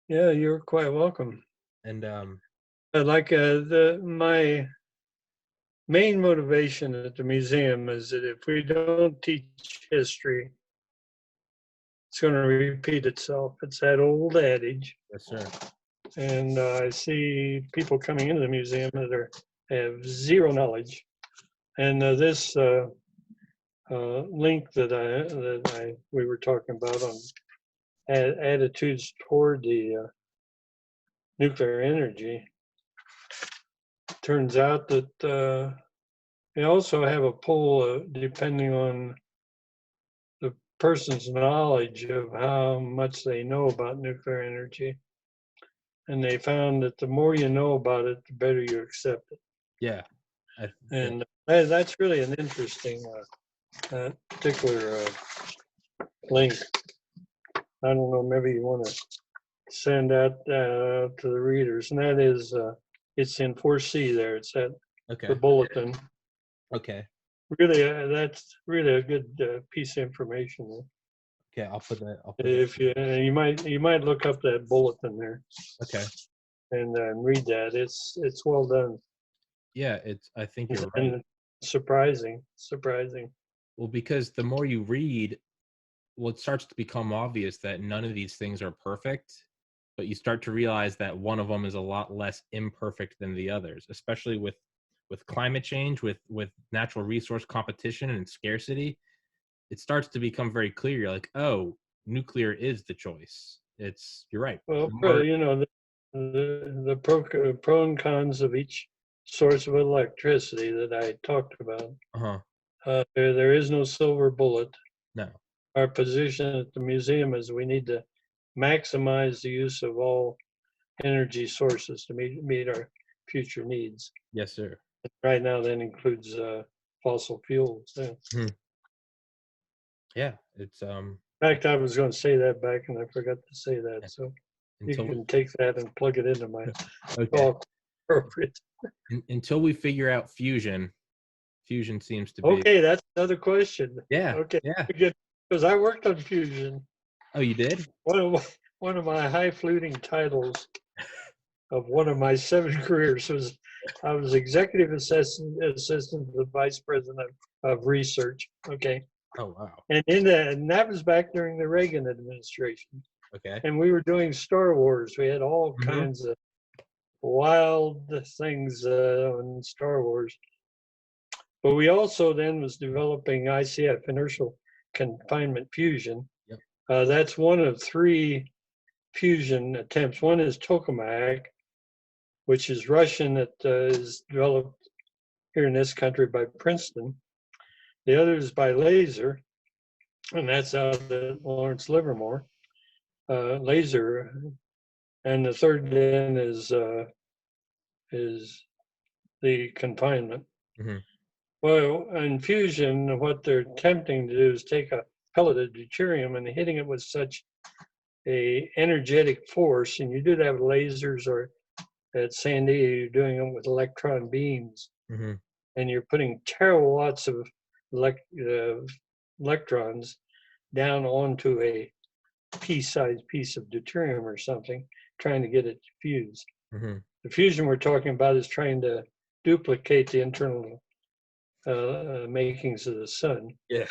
Yeah, you're quite welcome. And Like my main motivation at the museum is that if we don't teach history, it's going to repeat itself. It's that old adage. yes, sir. And I see people coming into the museum that have zero knowledge. And this link that we were talking about on attitudes toward the nuclear energy, turns out that they also have a poll depending on the person's knowledge of how much they know about nuclear energy. And they found that the more you know about it, the better you accept it. Yeah. Yeah. And that's really an interesting particular link. I don't know, maybe you want to send out to the readers. And that is, it's in 4C there. It's at Okay. the bulletin. Okay. Really, that's really a good piece of information there. Okay. I'll put that. If you might look up that bulletin there Okay. and read that. It's well done. Yeah. I think you're right. And surprising. Well, because the more you read, well, it starts to become obvious that none of these things are perfect, but you start to realize that one of them is a lot less imperfect than the others, especially with climate change, with natural resource competition and scarcity. It starts to become very clear. You're like, oh, nuclear is the choice. You're right. Well, the pro and cons of each source of electricity that I talked about. Uh-huh. There is no silver bullet. No. Our position at the museum is we need to maximize the use of all energy sources to meet our future needs. Yes, sir. Right now, that includes fossil fuels. Yeah. Hmm. Yeah. It's In fact, I was going to say that back and I forgot to say that. So you until can take that and plug it into my okay. talk. Appropriate. Until we figure out fusion seems to be Okay, that's another question. Yeah. Okay, Yeah. because I worked on fusion. Oh, you did? One of my high-fluting titles of one of my 7 careers was I was executive assistant to the vice president of research. Okay. Oh, wow. And that was back during the Reagan administration. Okay. And we were doing Star Wars. We had all Mhm. kinds of wild things on Star Wars. But we also then was developing ICF, inertial confinement fusion. Yep. That's one of 3 fusion attempts. One is tokamak, which is Russian, that is developed here in this country by Princeton. The other is by laser, and that's out at Lawrence Livermore. Laser, and the third then is the confinement. Mm-hmm. Well, in fusion, what they're attempting to do is take a pellet of deuterium and hitting it with such a energetic force, and you do that with lasers, or at Sandia, you're doing them with electron beams, Mm-hmm. and you're putting terawatts of electrons down onto a pea-sized piece of deuterium or something, trying to get it to fuse. Mm-hmm. The fusion we're talking about is trying to duplicate the internal makings of the sun. Yeah.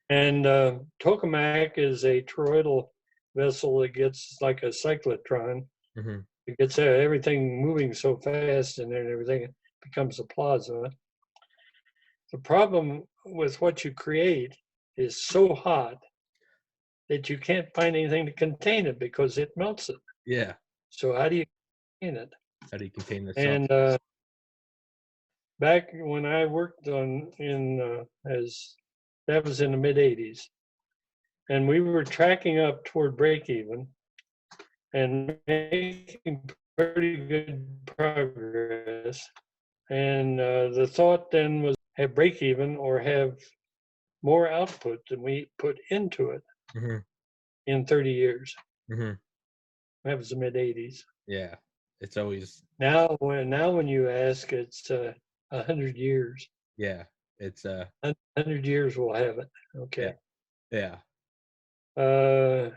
And tokamak is a toroidal vessel that gets like a cyclotron. Mm-hmm. It gets everything moving so fast in there and everything, it becomes a plasma. The problem with what you create is so hot that you can't find anything to contain it because it melts it. Yeah. So how do you contain it? How do you contain the And back when I worked as that was in the mid 80s. and we were tracking up toward break even and making pretty good progress. And the thought then was have break even or have more output than we put into it Mm-hmm. in 30 years. Mm-hmm. That was the mid 80s. Yeah. It's always, Now when you ask, it's 100 years. yeah. It's 100 years we'll have it. yeah. Okay. Yeah. Uh,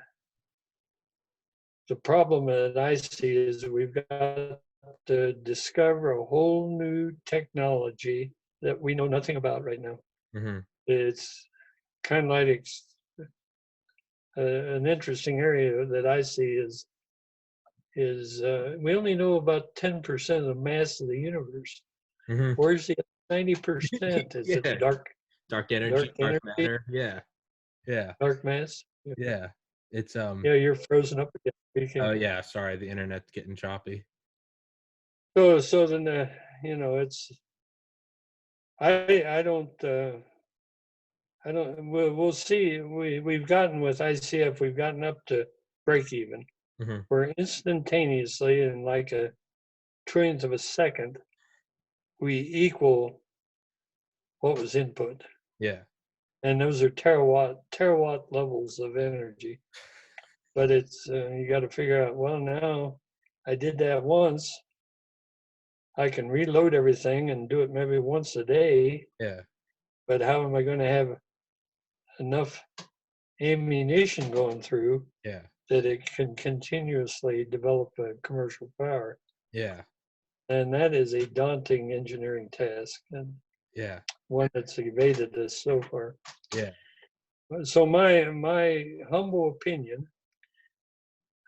the problem that I see is that we've got to discover a whole new technology that we know nothing about right now. Mm-hmm. It's kind of like an interesting area that I see is we only know about 10% of the mass of the universe. Mm-hmm. Where's the 90%? Is it Yeah. Dark dark energy, dark energy, matter. Yeah. Yeah. dark mass? Yeah. It's Yeah, you're frozen up again. oh yeah, sorry, the internet's getting choppy. So then it's I don't we'll see. We've gotten with ICF, we've gotten up to break even. Mm-hmm. Where instantaneously in like a trillionth of a second we equal what was input. Yeah. And those are terawatt levels of energy. But it's you got to figure out, well, now I did that once, I can reload everything and do it maybe once a day, Yeah. but how am I going to have enough ammunition going through Yeah. that it can continuously develop a commercial power? Yeah. And that is a daunting engineering task, and Yeah. one that's evaded us so far. Yeah. So my humble opinion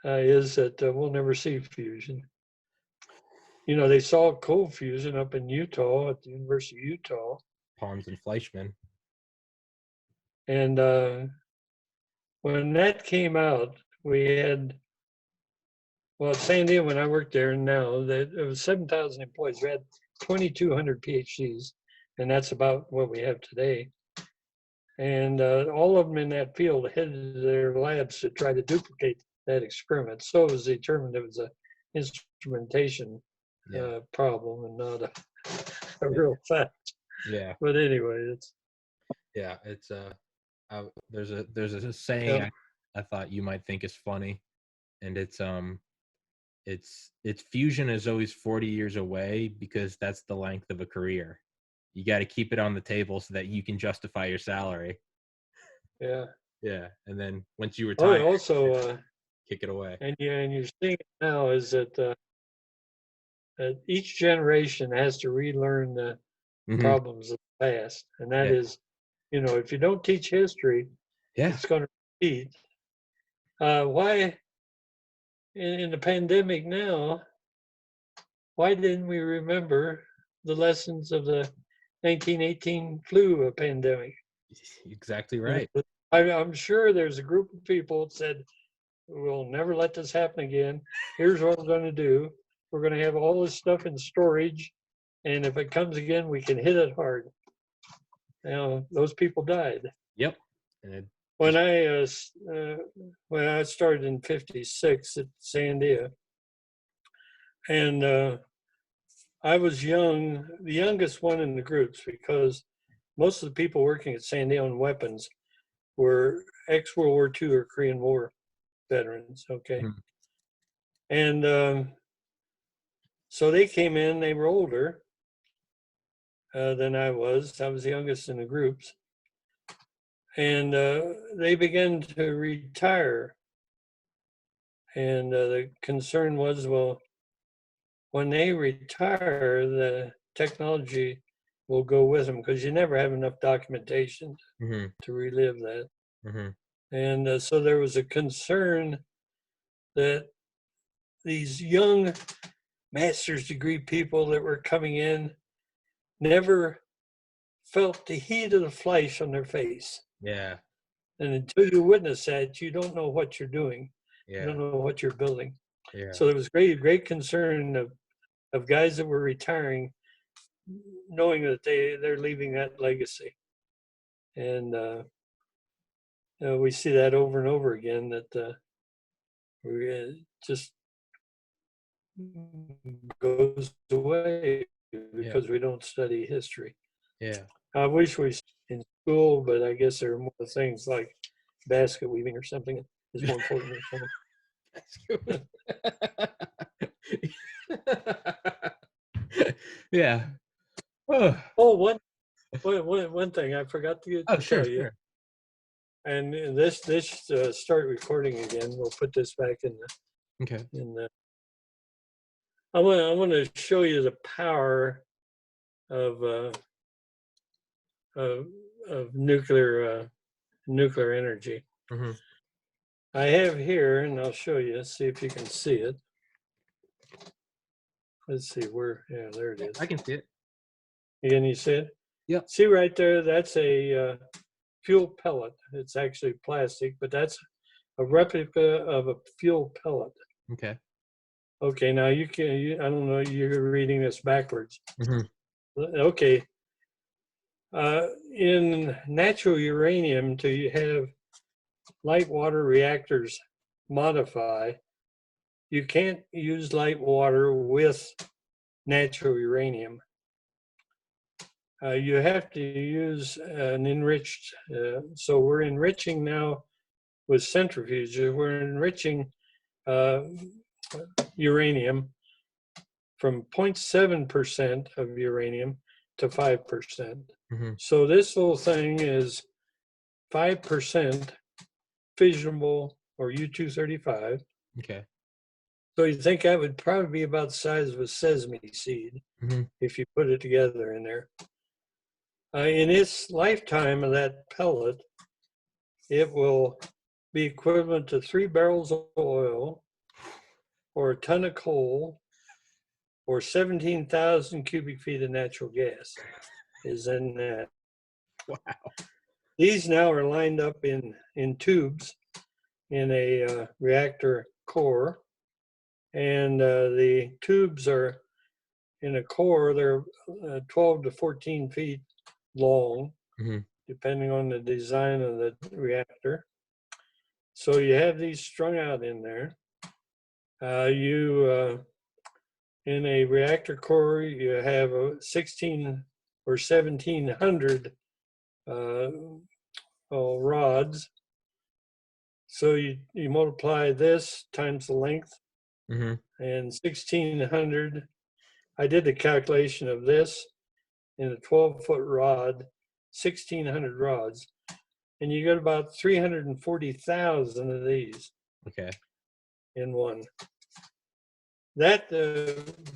is that we'll never see fusion. They saw cold fusion up in Utah at the University of Utah, Pons and Fleischmann. and when that came out, we had at San Diego when I worked there, and now that it was 7,000 employees. We had 2,200 PhDs, and that's about what we have today. And all of them in that field headed their labs to try to duplicate that experiment. So it was determined it was a instrumentation problem and not a real fact. Yeah. But anyway, it's It's there's a saying I thought you might think is funny, and it's fusion is always 40 years away because that's the length of a career. You got to keep it on the table so that you can justify your salary. yeah. Yeah, and then once you Oh, retire, also, kick it away. and you're seeing it now is that each generation has to relearn the Mm-hmm. problems of the past, and that is, if you don't teach history, it's going to repeat. Why in the pandemic now? Why didn't we remember the lessons of the 1918 flu pandemic? Exactly right. I'm sure there's a group of people that said, we'll never let this happen again. Here's what we're going to do. We're going to have all this stuff in storage, and if it comes again, we can hit it hard. Those people died. Yep. And When I started in '56 at Sandia, and I was young, the youngest one in the groups, because most of the people working at Sandia on weapons were ex-World War II or Korean War veterans. Okay, mm-hmm. and so they came in. They were older than I was. I was the youngest in the groups, and they began to retire. And the concern was, well, when they retire, the technology will go with them because you never have enough documentation Mm-hmm. to relive that. Mm-hmm. And so there was a concern that these young master's degree people that were coming in never felt the heat of the flesh on their face. Yeah. And until you witness that, you don't know what you're doing. Yeah. You don't know what you're building. Yeah. So there was great concern of guys that were retiring, knowing that they're leaving that legacy. And we see that over and over again, that just goes away Yeah. because we don't study history. Yeah. I wish we in school, but I guess there are more things like basket weaving or something is more important or something. Yeah. Oh, Oh, one thing I forgot to oh, tell sure, you, sure. and this start recording again. We'll put this back Okay. in the. I want to show you the power of of, of nuclear energy. Mm-hmm. I have here, and I'll show you. See if you can see it. Let's see where. Yeah, there it Yeah, is. I can see it. Again, you see it? Yep. See right there? That's a fuel pellet. It's actually plastic, but that's a replica of a fuel pellet. Okay. Okay, now I don't know, you're reading this backwards. Mm-hmm. Okay. In natural uranium, to have light water reactors modify, you can't use light water with natural uranium. You have to use an enriched, so we're enriching now with centrifuges, we're enriching uranium from 0.7% of uranium to 5%. Mm-hmm. So this little thing is 5% fissionable or U-235. Okay. So you think that would probably be about the size of a sesame seed Mm-hmm. if you put it together in there. In its lifetime of that pellet, it will be equivalent to 3 barrels of oil or a ton of coal or 17,000 cubic feet of natural gas is in that. Wow. These now are lined up in tubes in a reactor core, and the tubes are in a core, they're 12 to 14 feet long, Mm-hmm. depending on the design of the reactor. So you have these strung out in there. In a reactor core, you have a 16 or 1700 rods. So you multiply this times the length, Mm-hmm. and 1600. I did the calculation of this in a 12-foot rod, 1600 rods, and you get about 340,000 of these Okay. in one. That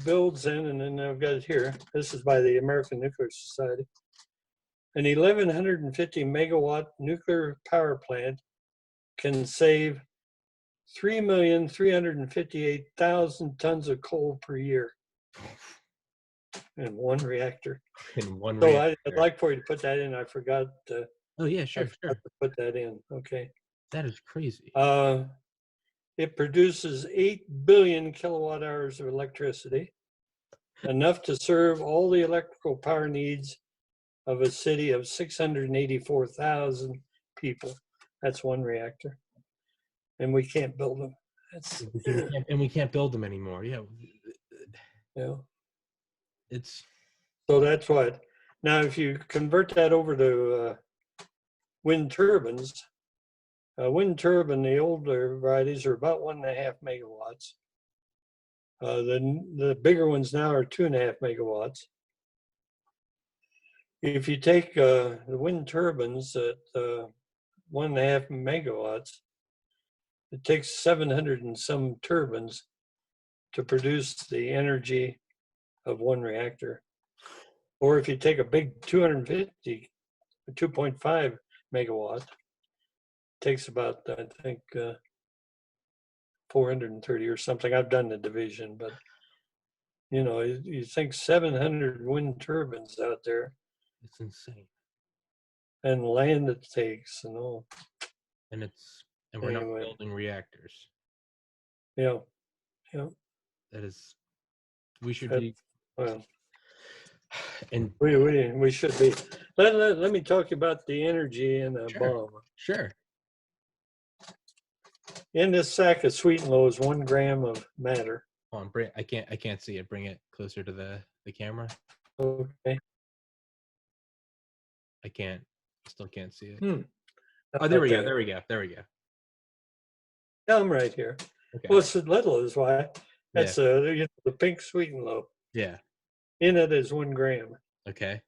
builds in, and then I've got it here. This is by the American Nuclear Society. An 1,150 megawatt nuclear power plant can save 3,358,000 tons of coal per year in one reactor. In one So reactor. I'd like for you to put that in. I forgot Oh yeah, sure, sure. to put that in. Okay. That is crazy. It produces 8 billion kilowatt hours of electricity, enough to serve all the electrical power needs of a city of 684,000 people. That's one reactor. And we can't build them. That's, And we can't build them anymore. Yeah. you know, It's so that's what. Now, if you convert that over to wind turbines, wind turbine, the older varieties are about 1.5 megawatts. The bigger ones now are 2.5 megawatts. If you take the wind turbines at 1.5 megawatts, it takes 700 and some turbines to produce the energy of one reactor. Or if you take a big 250, 2.5 megawatt, it takes about, I think, 430 or something. I've done the division, but you think 700 wind turbines out there it's insane. and land it takes and all. And we're not Anyway, building reactors. yeah. That is we should That, be well, and we should be. Let me talk about the energy in a sure. bomb. Sure. In this sack of sweet and low is 1 gram of matter. Hold on, I can't see it. Bring it closer to the camera. Okay. Still can't see it. Hmm. Oh, there we go. There we go. Yeah, I'm right here. Okay. Well, it's a little is why. Yeah. That's the pink sweet and low. Yeah. In it is 1 gram. Okay.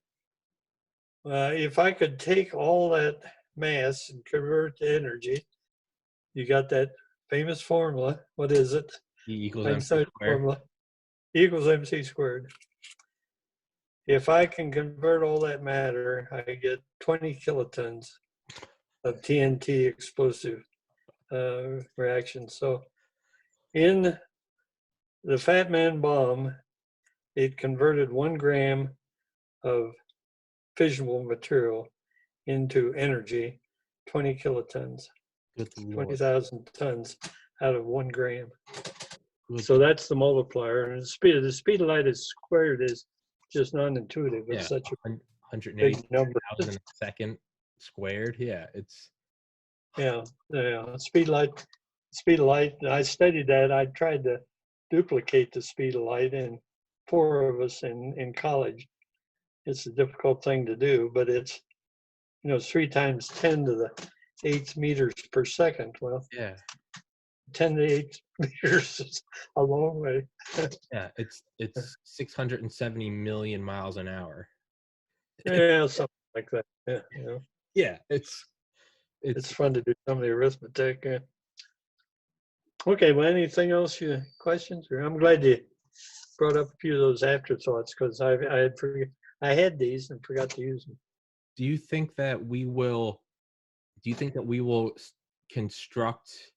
If I could take all that mass and convert to energy, you got that famous formula. What is it? E equals Einstein's MC squared. formula. E equals MC squared. If I can convert all that matter, I get 20 kilotons of TNT explosive reaction. So in the Fat Man bomb, it converted 1 gram of fissionable material into energy, 20 kilotons, Good Lord. 20,000 tons out of 1 gram. Good So that's the multiplier. And the speed of light is squared is just non-intuitive. It's such a 180,000 big number. a second squared. Yeah, it's Yeah. Speed of light. I studied that. I tried to duplicate the speed of light, and 4 of us in college. It's a difficult thing to do, but it's 3 times 10 to the 8 meters per second. Well, yeah. 10 to 8 meters is a long way. Yeah, it's 670 million miles an hour. Yeah, something like that. Yeah, Yeah, it's fun to do some of the arithmetic. Yeah. Okay, well, anything else? You questions? Or I'm glad you brought up a few of those afterthoughts because I had these and forgot to use them. Do you think that we will construct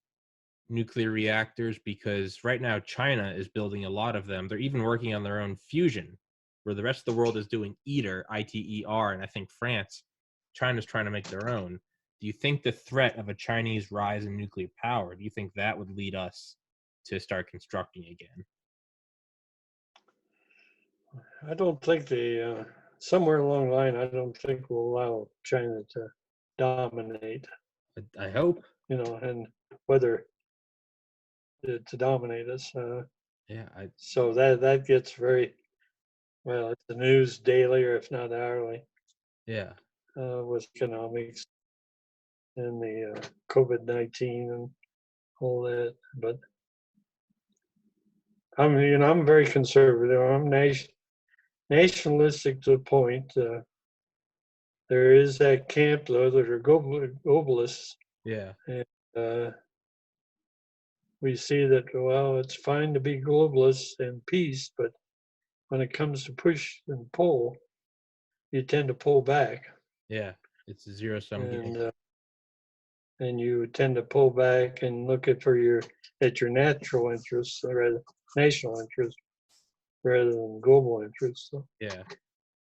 nuclear reactors? Because right now China is building a lot of them. They're even working on their own fusion, where the rest of the world is doing ITER, ITER, and I think China's trying to make their own. Do you think the threat of a Chinese rise in nuclear power, do you think that would lead us to start constructing again? I don't think somewhere along the line, I don't think we'll allow China to dominate, I hope. and whether to dominate us. Yeah. So that gets very, well, it's the news daily or if not hourly, Yeah. with economics and the COVID-19 and all that. But I'm very conservative. I'm nationalistic to the point. There is that camp though that are globalists. Yeah. And we see that, well, it's fine to be globalists and peace, but when it comes to push and pull, you tend to pull back. Yeah. It's a zero-sum game. And you tend to pull back and look at your natural interests rather national interests rather than global interests. So Yeah.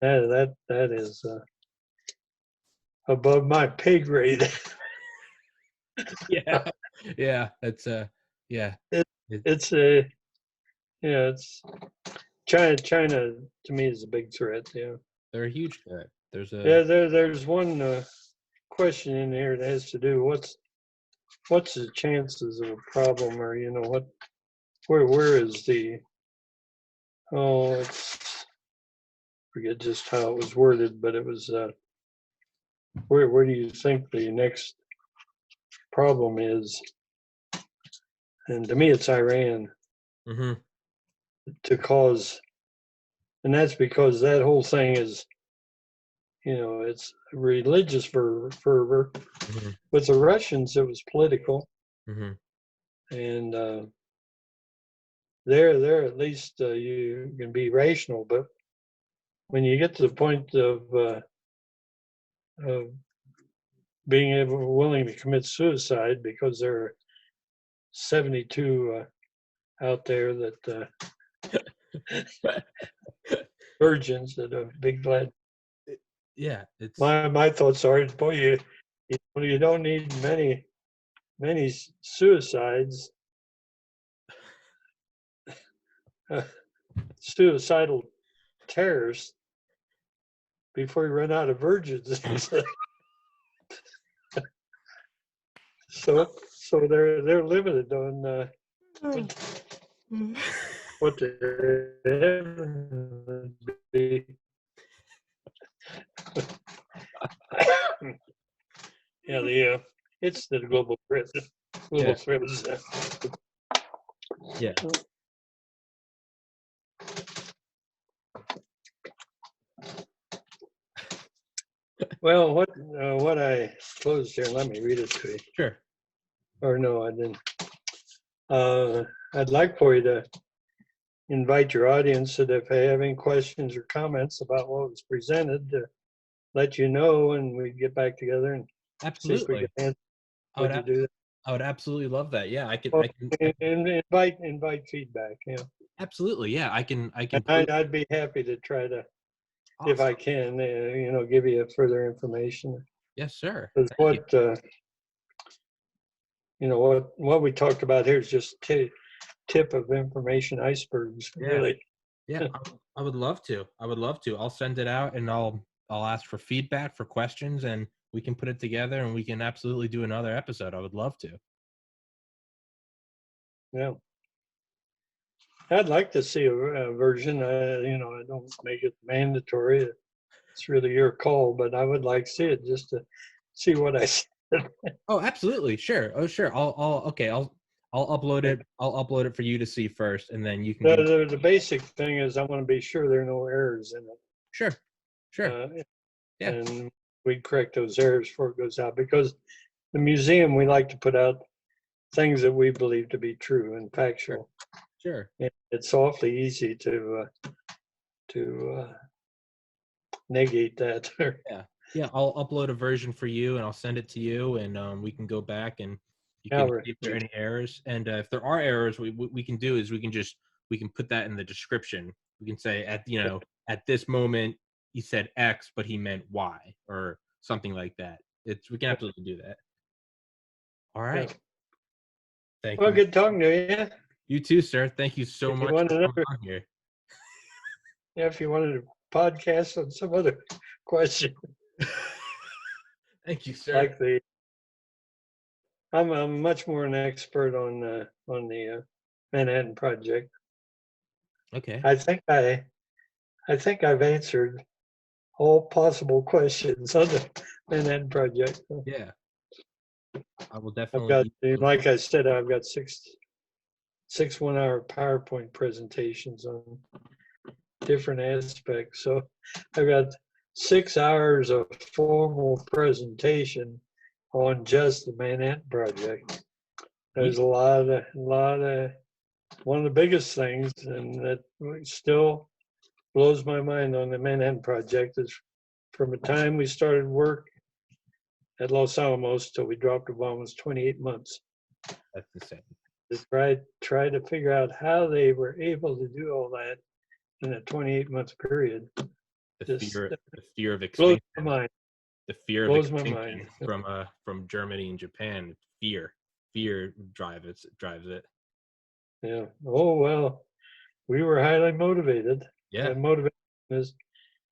that is above my pay grade. Yeah. Yeah. That's yeah. It's China to me is a big threat. Yeah. They're a huge threat. There's one question in here that has to do what's the chances of a problem, or where is it's forget just how it was worded, but it was where do you think the next problem is? And to me, it's Iran Mm-hmm. to cause, and that's because that whole thing is, it's religious fervor. Mm-hmm. With the Russians, it was political, Mm-hmm. and there at least you can be rational. But when you get to the point of being willing to commit suicide, because there are 72 out there that virgins that are big glad. Yeah, it's My thoughts are, boy, you don't need many suicides, suicidal terrorists before you run out of virgins. so so they're limited on what the evidence would be. Yeah, it's the global threat. Global threat is Yeah. well, what I closed here. Let me read it to you. Sure. Or no, I didn't. I'd like for you to invite your audience that if they have any questions or comments about what was presented, to let you know, and we get back together and see if we Absolutely. can answer. I would Would you do that? I would absolutely love that. Yeah, I can Well, I can and invite feedback. Yeah, absolutely. Yeah, I can and I'd be happy to try to, if I awesome. can, give you further information. Yes, sir. Because Thank you. what we talked about here is just tip of information icebergs, Yeah. really. Yeah, I would love to. I would love to. I'll send it out and I'll ask for feedback, for questions, and we can put it together and we can absolutely do another episode. I would love to. Yeah. I'd like to see a version. I don't make it mandatory. It's really your call, but I would like to see it just to see what I said. Oh, absolutely. Sure. Oh, sure. I'll upload it. I'll upload it for you to see first, and then you can give. The basic thing is I want to be sure there are no errors in Sure. Sure. it, Yeah. and we correct those errors before it goes out, because the museum, we like to put out things that we believe to be true and Sure. factual. Sure. And it's awfully easy to negate that. Yeah. Yeah. I'll upload a version for you, and I'll send it to you, and we can go back and you can Albert, see if there are any errors. And if there are errors, what we can do is we can put that in the description. We can say at this moment he said X, but he meant Y or something like that. We can absolutely do that. All yeah. right. Thank Well, you. good talking to you. You too, sir. Thank you so If you much want for coming another, on here. yeah, if you wanted to podcast on some other question, Thank you, sir. like I'm much more an expert on the Manhattan Project. Okay. I think I've answered all possible questions on the Manhattan Project. Yeah. I will I've definitely. got, like I said, I've got six 1-hour PowerPoint presentations on different aspects. So I've got 6 hours of formal presentation on just the Manhattan Project. There's a lot of one of the biggest things, and that still blows my mind on the Manhattan Project, is from the time we started work at Los Alamos till we dropped the bomb was 28 months. That's insane. To try to figure out how they were able to do all that in a 28-month period. The fear of Blows extinction. my mind. The fear of Blows my mind. extinction from Germany and Japan. Fear drives it. Yeah. Oh well, we were highly motivated. Yeah, And motivation is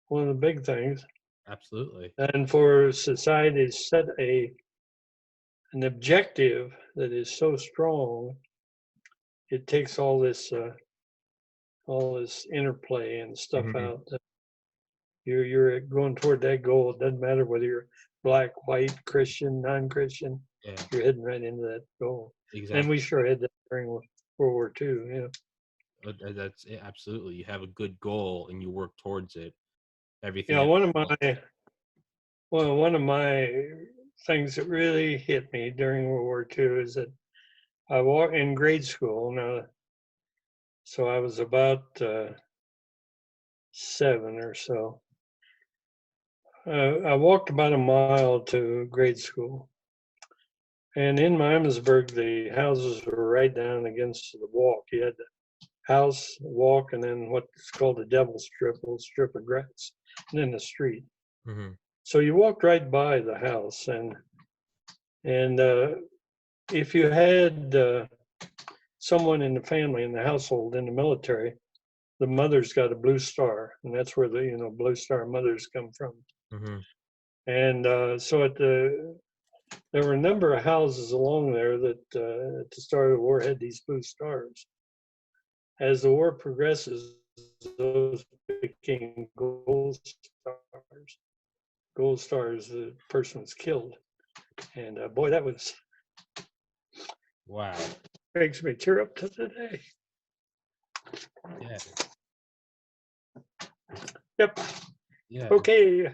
one of the big things. absolutely. And for society to set an objective that is so strong, it takes all this interplay and stuff Mhm. out. You're going toward that goal. It doesn't matter whether you're black, white, Christian, non-Christian. Yeah, You're heading right into that goal. And exactly. we sure had that during World War II. Yeah. That's it, absolutely. You have a good goal and you work towards it. Everything Yeah. else. One of my things that really hit me during World War II is that I walked in grade school now. So I was about 7 or so. I walked about a mile to grade school. And in Miamisburg, the houses were right down against the walk. You had the house, walk, and then what's called the devil strip, a little strip of grass, and then the street. Mm-hmm. So you walked right by the house, and if you had someone in the family, in the household, in the military, the mother's got a blue star, and that's where the blue star mothers come from. Mm-hmm. And so there were a number of houses along there that at the start of the war had these blue stars. As the war progresses, those became gold stars. Gold stars, the person was killed. And boy, that was Wow. makes me tear up to today. Yeah. Yep. Yeah. Okay.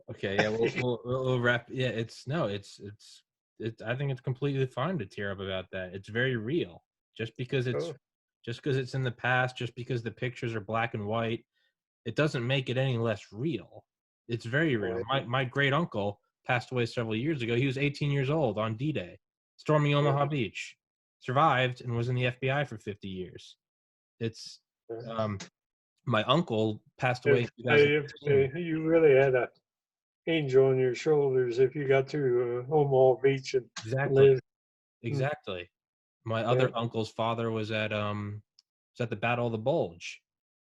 Okay. Yeah. We'll wrap. Yeah. I think it's completely fine to tear up about that. It's very real. Just because Oh, it's in the past, just because the pictures are black and white, it doesn't make it any less real. It's very real. boy. My great uncle passed away several years ago. He was 18 years old on D-Day, storming Omaha Beach, survived and was in the FBI for 50 years. It's my uncle passed away in If 2015. you really had a angel on your shoulders, if you got to Omaha Beach and Exactly. lived, Exactly. My yeah, other uncle's father was at the Battle of the Bulge.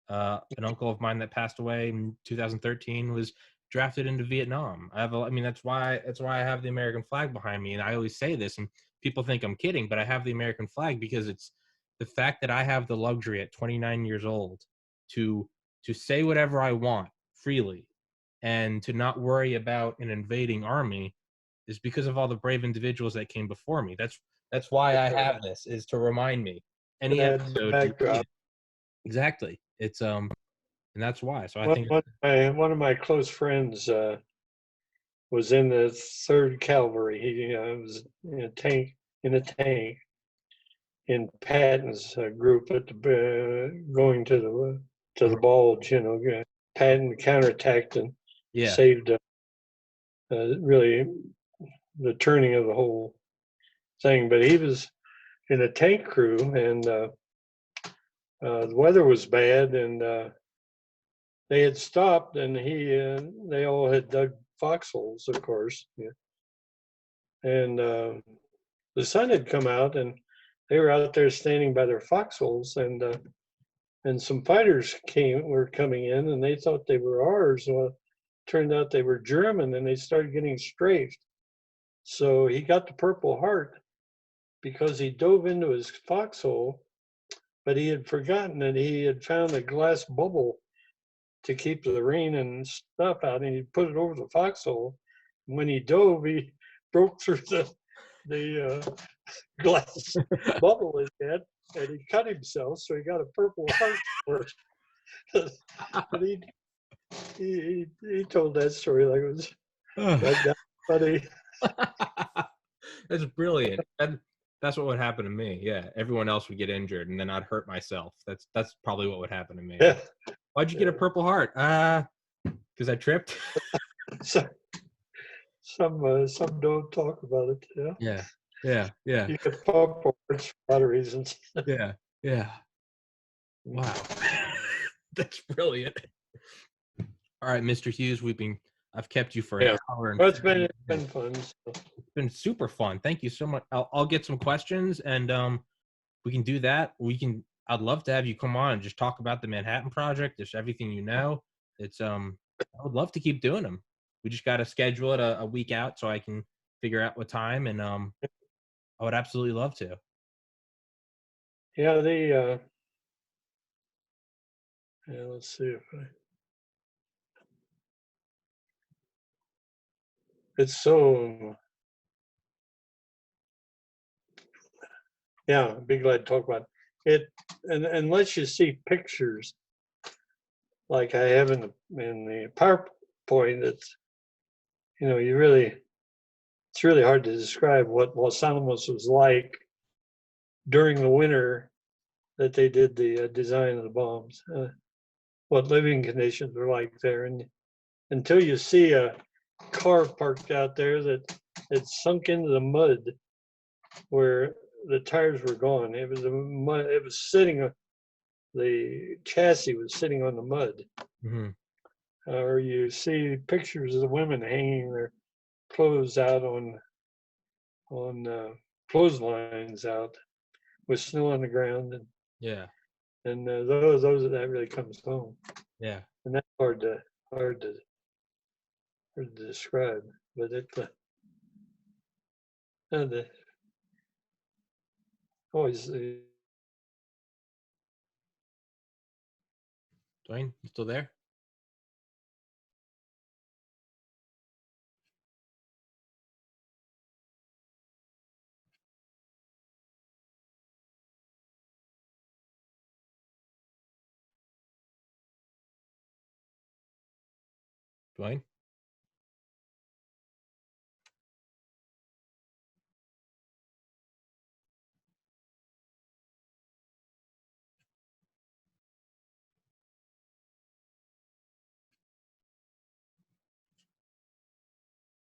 An uncle of mine that passed away in 2013 was drafted into Vietnam. I mean, that's why I have the American flag behind me, and I always say this, and people think I'm kidding, but I have the American flag because it's the fact that I have the luxury at 29 years old to say whatever I want freely, and to not worry about an invading army is because of all the brave individuals that came before me. That's why I have this, is to remind me. Any that episode you see backdrop. it. Exactly. It's and that's why. So I One, think one, one of my close friends was in the Third Cavalry. He was in a tank in Patton's group at the going to the bulge. You know, Patton counterattacked and yeah. saved really the turning of the whole thing. But he was in a tank crew, and the weather was bad, and they had stopped, and they all had dug foxholes, of course. Yeah. And the sun had come out, and they were out there standing by their foxholes, and some fighters were coming in, and they thought they were ours. Well, turned out they were German, and they started getting strafed. So he got the Purple Heart because he dove into his foxhole, but he had forgotten that he had found a glass bubble to keep the rain and stuff out, and he put it over the foxhole. And when he dove, he broke through the glass bubble he had, and he cut himself, so he got a Purple Heart for it. But he told that story like it was right down funny. That's brilliant. That's what would happen to me. Yeah, everyone else would get injured, and then I'd hurt myself. That's probably what would happen to me. Yeah. Why'd you get a Purple Heart? Because I tripped. So, some don't talk about it. Yeah. Yeah. You get Purple Hearts for a lot of reasons. Yeah. Wow. That's brilliant. All right, Mr. Hughes, I've kept you for an hour and Well, it's been fun. So. It's been super fun. Thank you so much. I'll get some questions, and we can do that. I'd love to have you come on and just talk about the Manhattan Project, just everything you know. It's I would love to keep doing them. We just got to schedule it a week out so I can figure out what time, and I would absolutely love to. Yeah, let's see if it's so. Yeah, I'd be glad to talk about it. And unless you see pictures like I have in the PowerPoint, it's really hard to describe what Los Alamos was like during the winter that they did the design of the bombs. What living conditions were like there, and until you see a car parked out there that had sunk into the mud where the tires were gone. It was mud. It was sitting. The chassis was sitting on the mud. Mm-hmm. Or you see pictures of the women hanging their clothes out on clotheslines out with snow on the ground, Yeah. and those that really comes home. Yeah. And that's hard to describe, but it. the always Dwayne, you still there? Dwayne?